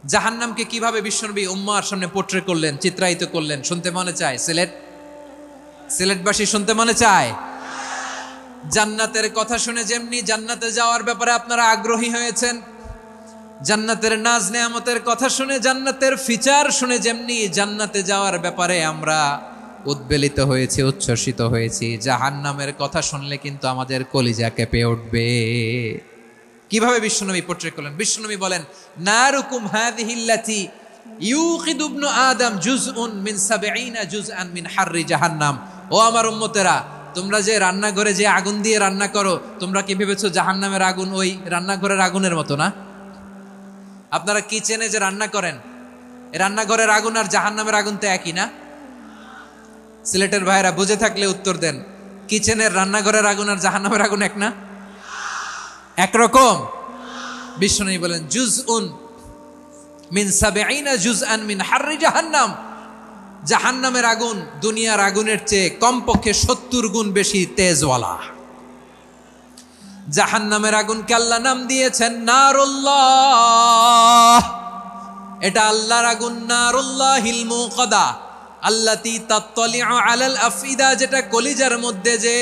জাহান্নামকে কিভাবে বিশ্বনবী উম্মার সামনে পোট্রে করলেন, চিত্রায়িত করলেন, শুনতে মনে চায়? সিলেটবাসী শুনতে মনে চায়? জান্নাতের কথা শুনে যেমনি জান্নাতে যাওয়ার ব্যাপারে আপনারা আগ্রহী হয়েছেন, জান্নাতের নাজ নেয়ামতের কথা শুনে, জান্নাতের ফিচার শুনে যেমনি জান্নাতে যাওয়ার ব্যাপারে আমরা উদ্বেলিত হয়েছি, উচ্ছ্বসিত হয়েছি, জাহান্নামের কথা শুনলে কিন্তু আমাদের কলিজা কেঁপে উঠবে। কিভাবে বিশ্বনবী পোট্রে করলেন? বিশ্বনবী বলেন, নারুকুম হাযিহিল্লাতী ইউকিদু ইবনু আদম জুজউন মিন ৭০ জুজআন মিন হাররি জাহান্নাম। ও আমার উম্মতেরা, তোমরা যে রান্নাঘরে যে আগুন দিয়ে রান্না করো, তোমরা কি ভেবেছো জাহান্নামের আগুন ওই রান্নাঘরের আগুনের মতো না? আপনারা কিচেনে যে রান্না করেন, রান্নাঘরের আগুন আর জাহান্নামের আগুন তো একই না? সিলেটের ভাইরা বুঝে থাকলে উত্তর দেন, কিচেনের রান্নাঘরের আগুন আর জাহান্নামের আগুন এক না? একরকম? বিশ্বনবী বলেন, জুজউন মিন ৭০ জুজআন মিন হাররি জাহান্নাম। জাহান্নামের আগুন দুনিয়ার আগুনের চেয়ে কমপক্ষে ৭০ গুণ বেশি তেজওয়ালা। জাহান্নামের আগুনকে আল্লাহ নাম দিয়েছেন নারুল্লাহ। এটা আল্লাহর আগুন, নারুল্লাহিল মুকাদা আল্লাতী তাত্তালিউ আলাল আফইদা, যেটা কলিজার মধ্যে যে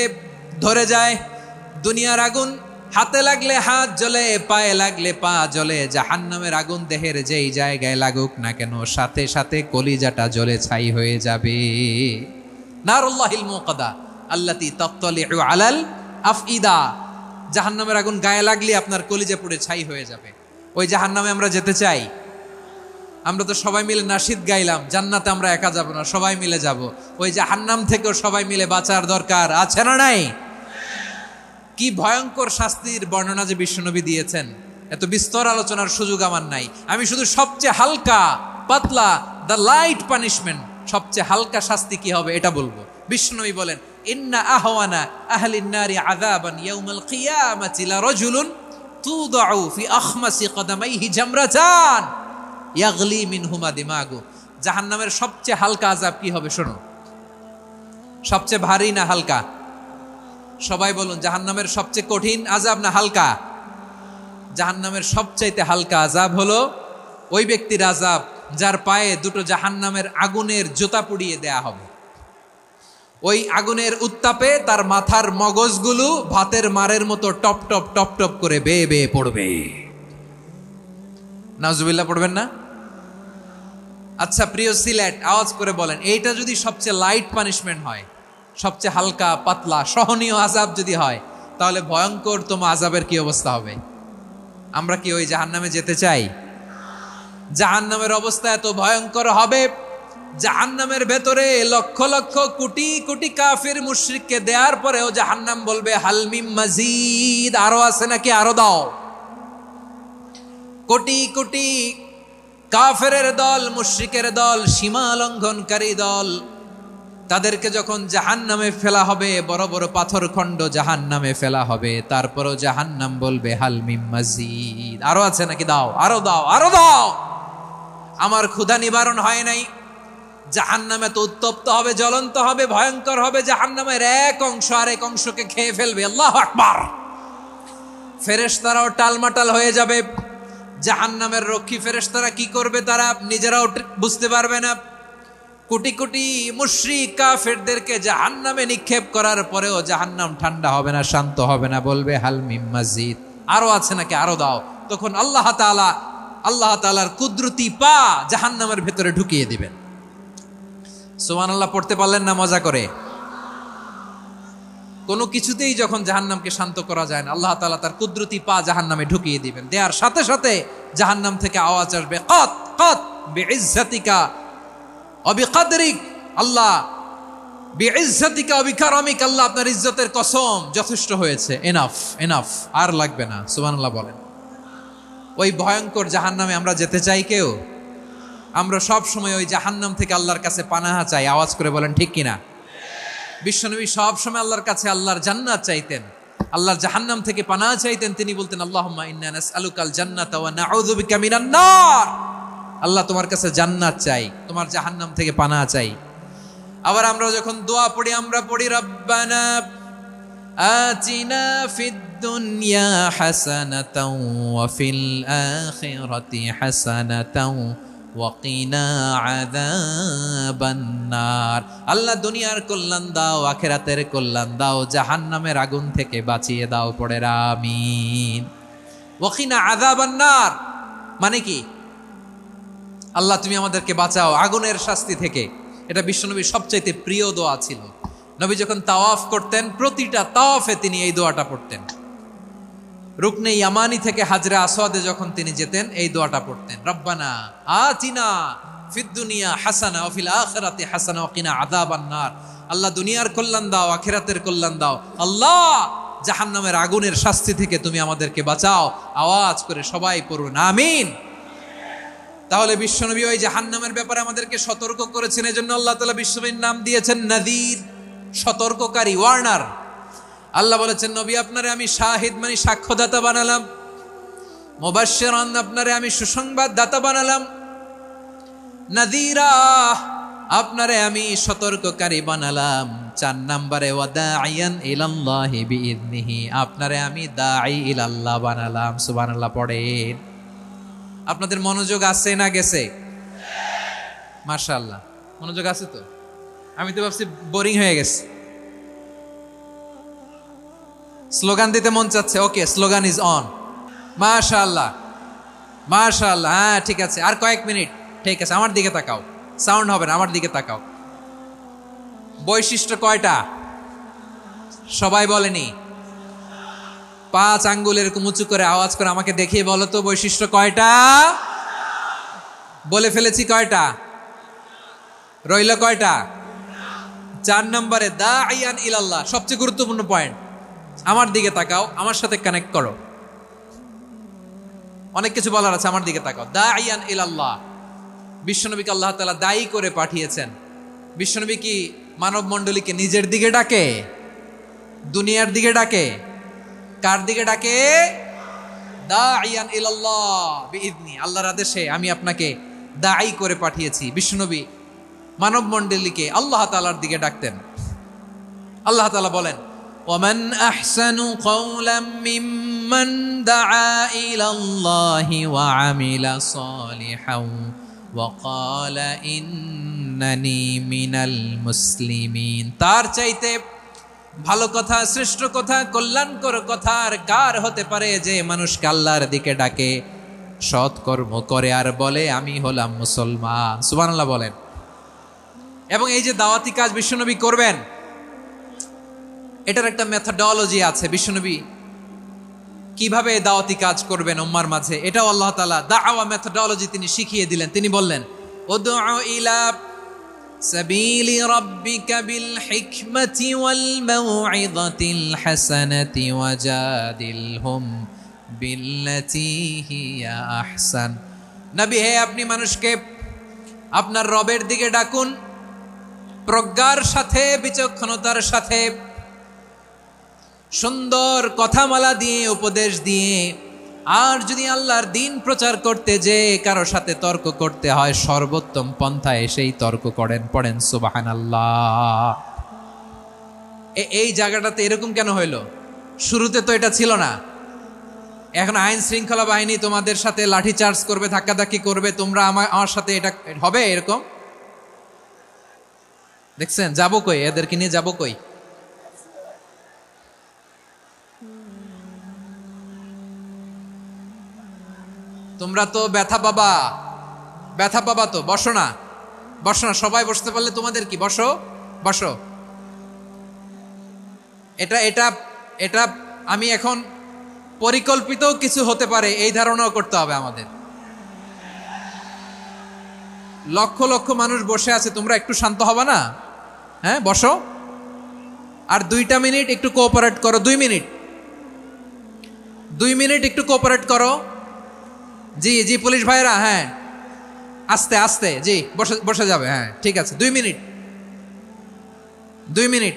ধরে যায়। দুনিয়ার আগুন হাতে লাগলে হাত জ্বলে, পায়ে লাগলে পা জ্বলে। জাহান্নামের আগুন দেহের যেই জায়গায় লাগুক না কেন, সাথে সাথে কলিজাটা জ্বলে ছাই হয়ে যাবে। নারুল্লাহিল মুকাদা আল্লাতী তাত্তালিউ আলাল আফইদা। জাহান্নামের আগুন গায়ে লাগলে আপনার কলিজা পুড়ে ছাই হয়ে যাবে। ওই জাহান্নামে আমরা যেতে চাই? আমরা তো সবাই মিলে নাশিদ গাইলাম, জান্নাতে আমরা একা যাব না, সবাই মিলে যাব। ওই জাহান্নাম থেকেও সবাই মিলে বাঁচার দরকার আছে না নাই? কি ভয়ঙ্কর শাস্তির বর্ণনা যে বিশ্বনবী দিয়েছেন, এত বিস্তর আলোচনার সুযোগ আমার নাই। আমি শুধু সবচেয়ে হালকা পাতলা, দ্য লাইট পানিশমেন্ট, সবচেয়ে হালকা শাস্তি কি হবে এটা বলবো। বিশ্বনবী বলেন, ইন্না আহওয়ানা আহলিন নারি আযাবান ইয়াউমাল কিয়ামাতি লারাজুলুন তুদাউ ফি আখমাসি কদামাইহি জামরাতান ইয়াগলি মিনহুমা দিমাগু। জাহান্নামের সবচেয়ে হালকা আযাব কি হবে শোনো। সবচেয়ে ভারী না হালকা? সবাই বলুন, জাহান্নামের সবচেয়ে কঠিন আযাব না হালকা? জাহান্নামের সবচাইতে হালকা আযাব হলো ওই ব্যক্তির আযাব যার পায়ে দুটো জাহান্নামের আগুনের জুতা পুড়িয়ে দেয়া হবে। ওই আগুনের উত্তাপে তার মাথার মগজগুলো ভাতের মারের মতো টপ টপ টপ টপ করে বেয়ে বেয়ে পড়বে। নাউজুবিল্লাহ পড়বেন না? আচ্ছা প্রিয় সিলেট, আওয়াজ করে বলেন, এইটা যদি সবচেয়ে লাইট পানিশমেন্ট হয়, সবচেয়ে হালকা পাতলা সহনীয় আযাব যদি হয়, তাহলে ভয়ঙ্কর তোমা আযাবের কি অবস্থা হবে? আমরা কি ওই জাহান্নামে যেতে চাই? জাহান্নামের অবস্থা এত ভয়ঙ্কর হবে, জাহান্নামের ভেতরে লক্ষ লক্ষ কোটি কোটি কাফির মুশরিককে দেওয়ার পরেও জাহান্নাম বলবে হালমিম মাজিদ, আরো আছে নাকি, আরো দাও। কোটি কোটি কাফেরের দল, মুশরিকের দল, সীমা লঙ্ঘনকারী দল, তাদেরকে যখন জাহান্নামে ফেলা হবে, বড় বড় পাথর খণ্ড জাহান্নামে ফেলা হবে, তারপরও জাহান্নাম বলবে হালমিম মাজিদ, আরো আছে নাকি, দাও, আরো দাও, আরো দাও। আমার ক্ষুধা নিবারণ হয় নাই। জাহান্নামে তো উত্তপ্ত হবে, জ্বলন্ত হবে, ভয়ঙ্কর হবে। জাহান্নামের এক অংশ আরেক অংশকে খেয়ে ফেলবে। আল্লাহু আকবার। ফেরেশতারাও টালমাটাল হয়ে যাবে। জাহান্নামের রক্ষী ফেরেশতারা কি করবে তারা নিজেরাও বুঝতে পারবে না। কোটি কোটি মুশরিক কাফেরদেরকে জাহান্নামে নিক্ষেপ করার পরেও জাহান্নাম ঠান্ডা হবে না, শান্ত হবে না, বলবে হালমিম মাজিদ, আরো আছে নাকি, আরো দাও। তখন আল্লাহ তাআলার কুদরতি পা জাহান্নামের ভেতরে ঢুকিয়ে দিবেন। সুবহানাল্লাহ পড়তে পারলেন না মজা করে? কোনো কিছুতেই যখন জাহান্নামকে শান্ত করা যায় না, আল্লাহ তাআলা তার কুদরতি পা জাহান্নামে ঢুকিয়ে দিবেন। দেয়ার সাথে সাথে জাহান্নাম থেকে আওয়াজ আসবে, কাত কাত বিইজ্জাতিকা ওয়া বিকদরিক। আল্লাহ বিইজ্জাতিকা ওয়া বিকারামিক, আল্লাহ আপনার ইজ্জতের কসম, যথেষ্ট হয়েছে, এনাফ এনাফ, আর লাগবে না। সুবহানাল্লাহ বলেন। ওই ভয়ঙ্কর জাহান্নামে আমরা যেতে চাই কেউ? আমরা সব সময় ওই জাহান্নাম থেকে আল্লাহর কাছে পানাহা চাই। আওয়াজ করে বলেন ঠিক কিনা? বিশ্বনবী সব সময় আল্লাহর কাছে আল্লাহর জান্নাত চাইতেন, আল্লাহর জাহান্নাম থেকে পানাহা চাইতেন। তিনি বলতেন, আল্লাহুম্মা ইন্না নাসআলুকাল জান্নাতা ওয়া নাউযু বিকা মিনান নার। আল্লাহ তোমার কাছে জান্নাত চাই, তোমার জাহান্নাম থেকে পানাহ চাই। আবার আমরা যখন দোয়া পড়ি আমরা পড়ি রব্বানা আতিনা ফিদ দুনিয়া হাসানাতাও ওয়া ফিল আখিরাতি হাসানাতাও ওয়া কিনা আযাবান নার। আল্লাহ দুনিয়ার কল্যাণ দাও, আখিরাতের কল্যাণ দাও, জাহান্নামের আগুন থেকে বাঁচিয়ে দাও, পড়ে আমিন। ওয়া কিনা আযাবান নার মানে কি? আল্লাহ তুমি আমাদেরকে বাঁচাও আগুনের শাস্তি থেকে। এটা বিশ্বনবীর সবচাইতে প্রিয় দোয়া ছিল। নবী যখন তাওয়াফ করতেন প্রতিটা তাওয়াফে তিনি এই দোয়াটা পড়তেন। রুকনে ইয়ামানি থেকে হাজরে আসওয়াদে যখন তিনি যেতেন এই দোয়াটা পড়তেন, রব্বানা আতিনা ফিদ দুনিয়া হাসানা ওয়া ফিল আখিরাতি হাসানা ওয়া কিনা আযাবান নার। আল্লাহ দুনিয়ার কল্যাণ দাও, আখিরাতের কল্যাণ দাও। আল্লাহ জাহান্নামের আগুনের শাস্তি থেকে তুমি আমাদেরকে বাঁচাও। আওয়াজ করে সবাই পড়ুন আমিন। তাহলে বিশ্বনবী ওই জাহান্নামের ব্যাপারে আমাদেরকে সতর্ক করেছেন, এজন্য আল্লাহ তাআলা বিশ্বনবীর নাম দিয়েছেন নাযীর, সতর্ককারী, ওয়ার্নার। আল্লাহ বলেছেন নবী আপনারে আমি শাহিদ মানে সাক্ষ্যদাতা বানালাম, মুবাশশিরান আপনারে আমি সুসংবাদ দাতা বানালাম, নাযীরা আপনারে আমি সতর্ককারী বানালাম। 4 নম্বরে ওয়াদাইয়ান ইলাল্লাহি বিইذনিহি আপনারে আমি দাঈ ইলাল্লাহ বানালাম। সুবহানাল্লাহ পড়েন। আপনাদের মনোযোগ আছে না গেছে? মাশাআল্লাহ মনোযোগ আছে তো। আমি তো ভাবছি বোরিং হয়ে গেছে। স্লোগান দিতে মন চাচ্ছে। ওকে, স্লোগান ইজ অন। মাশাআল্লাহ মাশাআল্লাহ। হ্যাঁ ঠিক আছে, আর কয়েক মিনিট। ঠিক আছে, আমার দিকে তাকাও, সাউন্ড হবে না, আমার দিকে তাকাও। বৈশিষ্ট্য কয়টা সবাই বলেনি? 5 আঙ্গুল এরকম উঁচু করে আওয়াজ করে আমাকে দেখিয়ে বলো তো বৈশিষ্ট্য কয়টা? বলে ফেলেছি কয়টা? রইল কয়টা? 4 নম্বরে দাঈয়ান ইলাল্লাহ, সবচেয়ে গুরুত্বপূর্ণ পয়েন্ট। আমার দিকে তাকাও, আমার সাথে কানেক্ট করো। অনেক কিছু বলার আছে, আমার দিকে তাকাও। দাঈয়ান ইলাল্লাহ, বিশ্বনবীকে আল্লাহ তাআলা দায়ী করে পাঠিয়েছেন। বিশ্বনবী কি মানব মণ্ডলীকে নিজের দিকে ডাকে? দুনিয়ার দিকে ডাকে? কার দিকে ডাকে? দাঈয়ান ইলাল্লাহ বিইذনি, আল্লাহর আদেশে আমি আপনাকে দাঈ করে পাঠিয়েছি। বিশ্বনবী মানব মণ্ডলীকে আল্লাহ তাআলার দিকে ডাকতেন। আল্লাহ তাআলা বলেন ওয়ামান আহসানু কওলাম মিম্মান দাআ ইলাল্লাহি ওয়া আমিলা সালিহান ওয়া ক্বালা ইন্নানি মিনাল মুসলিমিন। তার চাইতে ভালো কথা, শ্রেষ্ঠ কথা, কল্যাণকর কথা আর কার হতে পারে যে মানুষকে আল্লাহর দিকে ডাকে, সৎকর্ম করে আর বলে আমি হলাম মুসলমান। সুবহানাল্লাহ বলেন। এবং এই যে দাওয়াতি কাজ বিশ্বনবী করবেন, এটার একটা মেথডোলজি আছে। বিশ্বনবী কিভাবে দাওয়াতি কাজ করবেন উম্মার মাঝে, এটাও আল্লাহ তাআলা দাওয়া মেথডোলজি তিনি শিখিয়ে দিলেন। তিনি বললেন উদউ ইলা সাবিলি রাব্বিকা বিল হিকমাতি ওয়াল মাউইযাতিল হাসানাতি ওয়াজাদিলহুম বিল্লাতী হিয়া আহসান। নবী হে, আপনি মানুষকে আপনার রবের দিকে ডাকুন প্রজ্ঞার সাথে, বিচক্ষণতার সাথে, সুন্দর কথামালা দিয়ে, উপদেশ দিয়ে। আর যদি আল্লাহর দিন প্রচার করতে যে কারো সাথে তর্ক করতে হয়, সর্বোত্তম পন্থায় সেই তর্ক করেন। পড়েন সুবহানাল্লাহ। এই জায়গাটাতে এরকম কেন হইল? শুরুতে তো এটা ছিল না। এখন আইন শৃঙ্খলা বাহিনী তোমাদের সাথে লাঠি চার্জ করবে, ধাক্কাধাক্কি করবে, তোমরা আমার সাথে এটা হবে এরকম? দেখছেন যাবো কই? এদেরকে নিয়ে যাবো কই? তোমরা তো ব্যথা পাবা, ব্যথা পাবা তো। বসো না, বসো না, সবাই বসতে পারলে তোমাদের কি? বসো বসো। এটা এটা এটা আমি এখন পরিকল্পিত কিছু হতে পারে এই ধারণাও করতে হবে আমাদের। লক্ষ লক্ষ মানুষ বসে আছে, তোমরা একটু শান্ত হবে না? হ্যাঁ বসো। আর 2টা মিনিট একটু কোঅপারেট করো। 2 মিনিট, 2 মিনিট একটু কোঅপারেট করো। জি জি পুলিশ ভাইরা, হ্যাঁ আস্তে আস্তে, জি বসে বসে যাবে। হ্যাঁ ঠিক আছে, 2 মিনিট, 2 মিনিট।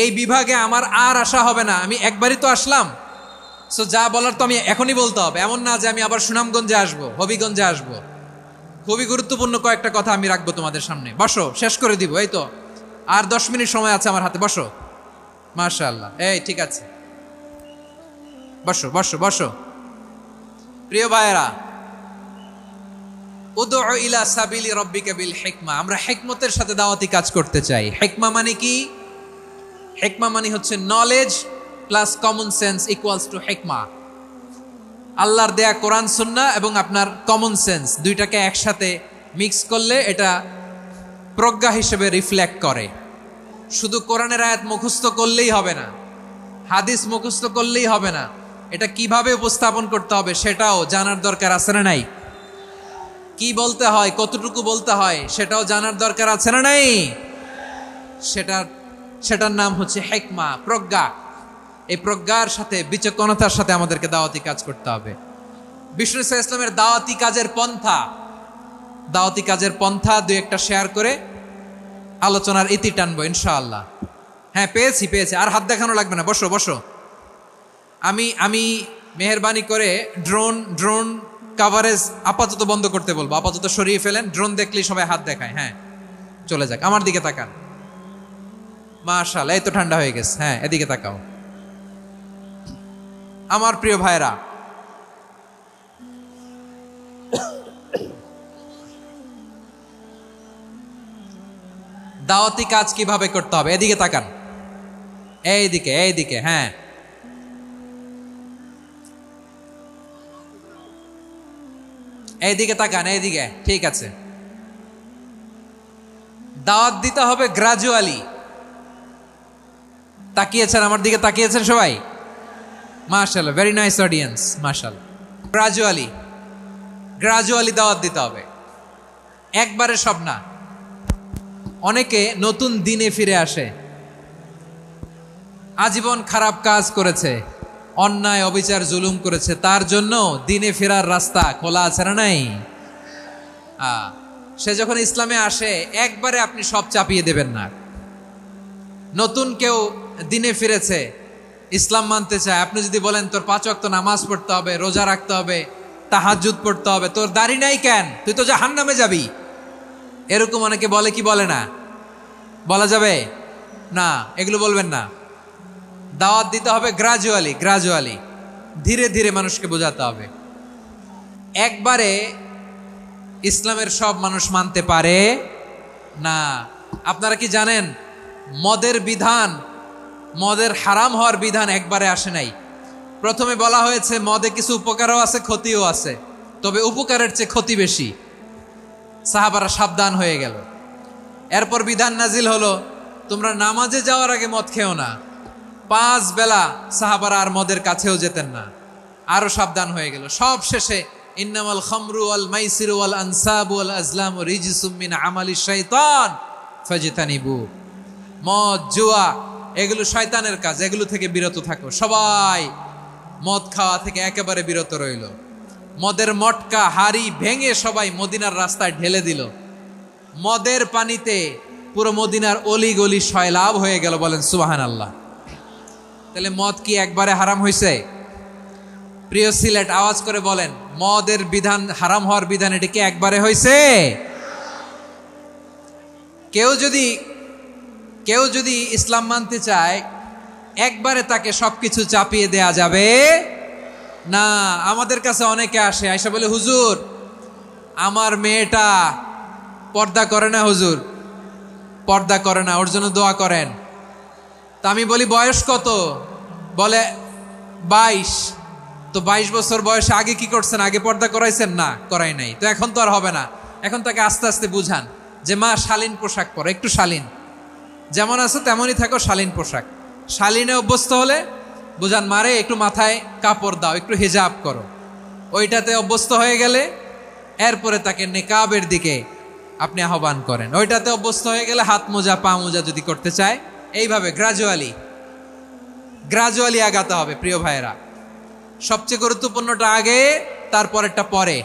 এই বিভাগে আমার আর আসা হবে না। আমি একবারই তো আসলাম, সো যা বলার তো আমি এখনই বলতে হবে, এমন না যে আমি আবার সুনামগঞ্জে আসবো, হবিগঞ্জে আসবো। খুবই গুরুত্বপূর্ণ কয়েকটা কথা আমি রাখবো তোমাদের সামনে। বসো, শেষ করে দিব। এই তো আর 10 মিনিট সময় আছে আমার হাতে। বসো, মাশাআল্লাহ। এই ঠিক আছে, বসো বসো বসো। প্রিয় ভাইয়েরা, উদউ ইলা সাবিলি রাব্বিকা বিল হিকমা, আমরা হিকমতের সাথে দাওয়াতি কাজ করতে চাই। হিকমা মানে কি? হিকমা মানে হচ্ছে knowledge plus common sense equals to হিকমা। আল্লাহর দেয়া কোরআন সুন্নাহ এবং আপনার কমন সেন্স দুইটাকে একসাথে মিক্স করলে এটা প্রজ্ঞা হিসেবে রিফ্লেক্ট করে। শুধু কোরআনের আয়াত মুখস্থ করলেই হবে না, হাদিস মুখস্থ করলেই হবে না, এটা কিভাবে উপস্থাপন করতে হবে সেটাও জানার দরকার আছে না নাই? কি বলতে হয়, কতটুকু বলতে হয় সেটাও জানার দরকার আছে না নাই? সেটার নাম হচ্ছে হিকমা, প্রজ্ঞা। এই প্রজ্ঞার সাথে বিচক্ষণতার সাথে আমাদেরকে দাওয়াতি কাজ করতে হবে। বিষ্ণু ইসলামের দাওয়াতি কাজের পন্থা দুই একটা শেয়ার করে আলোচনার ইতি টানবো ইনশাআল্লাহ। হ্যাঁ, পেয়েছি। আর হাত দেখানো লাগবে না, বসো বসো। আমি মেহেরবানি করে ড্রোন কাভারেজ আপাতত বন্ধ করতে বলবো, আপাতত সরিয়ে ফেলেন। ড্রোন দেখলেই সবাই হাত দেখায়। হ্যাঁ, চলে যাক, আমার দিকে তাকান। মাশাআল্লাহ, এই তো ঠান্ডা হয়ে গেছে। হ্যাঁ, এদিকে তাকাও। আমার প্রিয় ভাইরা, দাওয়াতি কাজ কিভাবে করতে হবে এদিকে তাকান। এইদিকে। হ্যাঁ, এইদিকে তাকান, এইদিকে। ঠিক আছে। দাওয়াত দিতে হবে গ্রাজুয়ালি। তাকিয়েছেন আমার দিকে, তাকিয়েছেন সবাই? মাশাআল্লাহ, ভেরি নাইস অডিয়েন্স, মাশাআল্লাহ। গ্রাজুয়ালি দাওয়াত দিতে হবে, একবারে সব না। অনেকে নতুন দিনে ফিরে আসে, আজীবন খারাপ কাজ করেছে, অন্যায় অবিচার জুলুম করেছে, তার জন্য দিনে ফেরার রাস্তা খোলা আছে না নাই? সে যখন ইসলামে আসে একবারে আপনি সব চাপিয়ে দেবেন না। নতুন কেউ দিনে ফিরেছে, ইসলাম মানতে চায়, আপনি যদি বলেন তোর 5 ওয়াক্ত নামাজ পড়তে হবে, রোজা রাখতে হবে, তাহাজ্জুদ পড়তে হবে, তোর দাড়ি নাই কেন, তুই তো জাহান্নামে যাবি, এরকম অনেকে বলে কি বলে না? বলা যাবে না, এগুলো বলবেন না। দাওয়াত দিতে হবে গ্রাজুয়ালি, ধীরে ধীরে মানুষকে বোঝাতে হবে। একবারে ইসলামের সব মানুষ মানতে পারে না। আপনারা কি জানেন মদের হারাম হওয়ার বিধান একবারে আসে নাই। প্রথমে বলা হয়েছে মদে কিছু উপকারও আছে, ক্ষতিও আছে, তবে উপকারের চেয়ে ক্ষতি বেশি। সাহাবারা সাবধান হয়ে গেল। এরপর বিধান নাজিল হলো, তোমরা নামাজে যাওয়ার আগে মদ খেও না। 5 বেলা সাহাবারা আর মদের কাছেও যেতেন না, আরো সাবধান হয়ে গেল। সব শেষে ইন্নামাল খামরু ওয়াল মাইসিরু ওয়াল আনসাবু ওয়াল আজলামু রিজসুম মিন আমালিশ শাইতান ফাজতানিবু। মদ, জুয়া এগুলো শয়তানের কাজ, এগুলো থেকে বিরত থাকো। সবাই মদ খাওয়া থেকে একেবারে বিরত রইল। মদের মটকা হাড়ি ভেঙে সবাই মদিনার রাস্তায় ঢেলে দিল। মদের পানিতে পুরো মদিনার অলি গলি সয়লাভ হয়ে গেল। বলেন সুবহানাল্লাহ। তাহলে মদ কি একবারে হারাম হয়েছে? প্রিয় সিলেট, আওয়াজ করে বলেন, মদের বিধান, হারাম হওয়ার বিধান এটা কি একবারে হয়েছে? কেউ যদি ইসলাম মানতে চায় একবারে তাকে সবকিছু চাপিয়ে দেয়া যাবে না। আমাদের কাছে অনেকে আসে, আয়সা বলে, হুজুর আমার মেয়েটা পর্দা করে না, হুজুর পর্দা করে না, ওর জন্য দোয়া করেন। তা আমি বলি বয়স কত? বলে 22। তো 22 বছর বয়সে আগে কি করছেন? আগে পর্দা করাইছেন? না, করাই নাই। তো এখন তো আর হবে না। এখন তাকে আস্তে আস্তে বুঝান যে মা শালীন পোশাক পরো, একটু শালীন, যেমন আছো তেমনই থাকো, শালীন পোশাক। শালীনে অভ্যস্ত হলে বুঝান, মারে একটু মাথায় কাপড় দাও, একটু হিজাব করো। ওইটাতে অভ্যস্ত হয়ে গেলে এরপরে তাকে নেকাবের দিকে আপনি আহ্বান করেন। ওইটাতে অভ্যস্ত হয়ে গেলে হাত মোজা, পা মোজা যদি করতে চায়, এইভাবে গ্রাজুয়ালি আগাতে হবে। প্রিয় ভাইয়েরা, সবচেয়ে গুরুত্বপূর্ণটা আগে, তারপরেরটা পরে।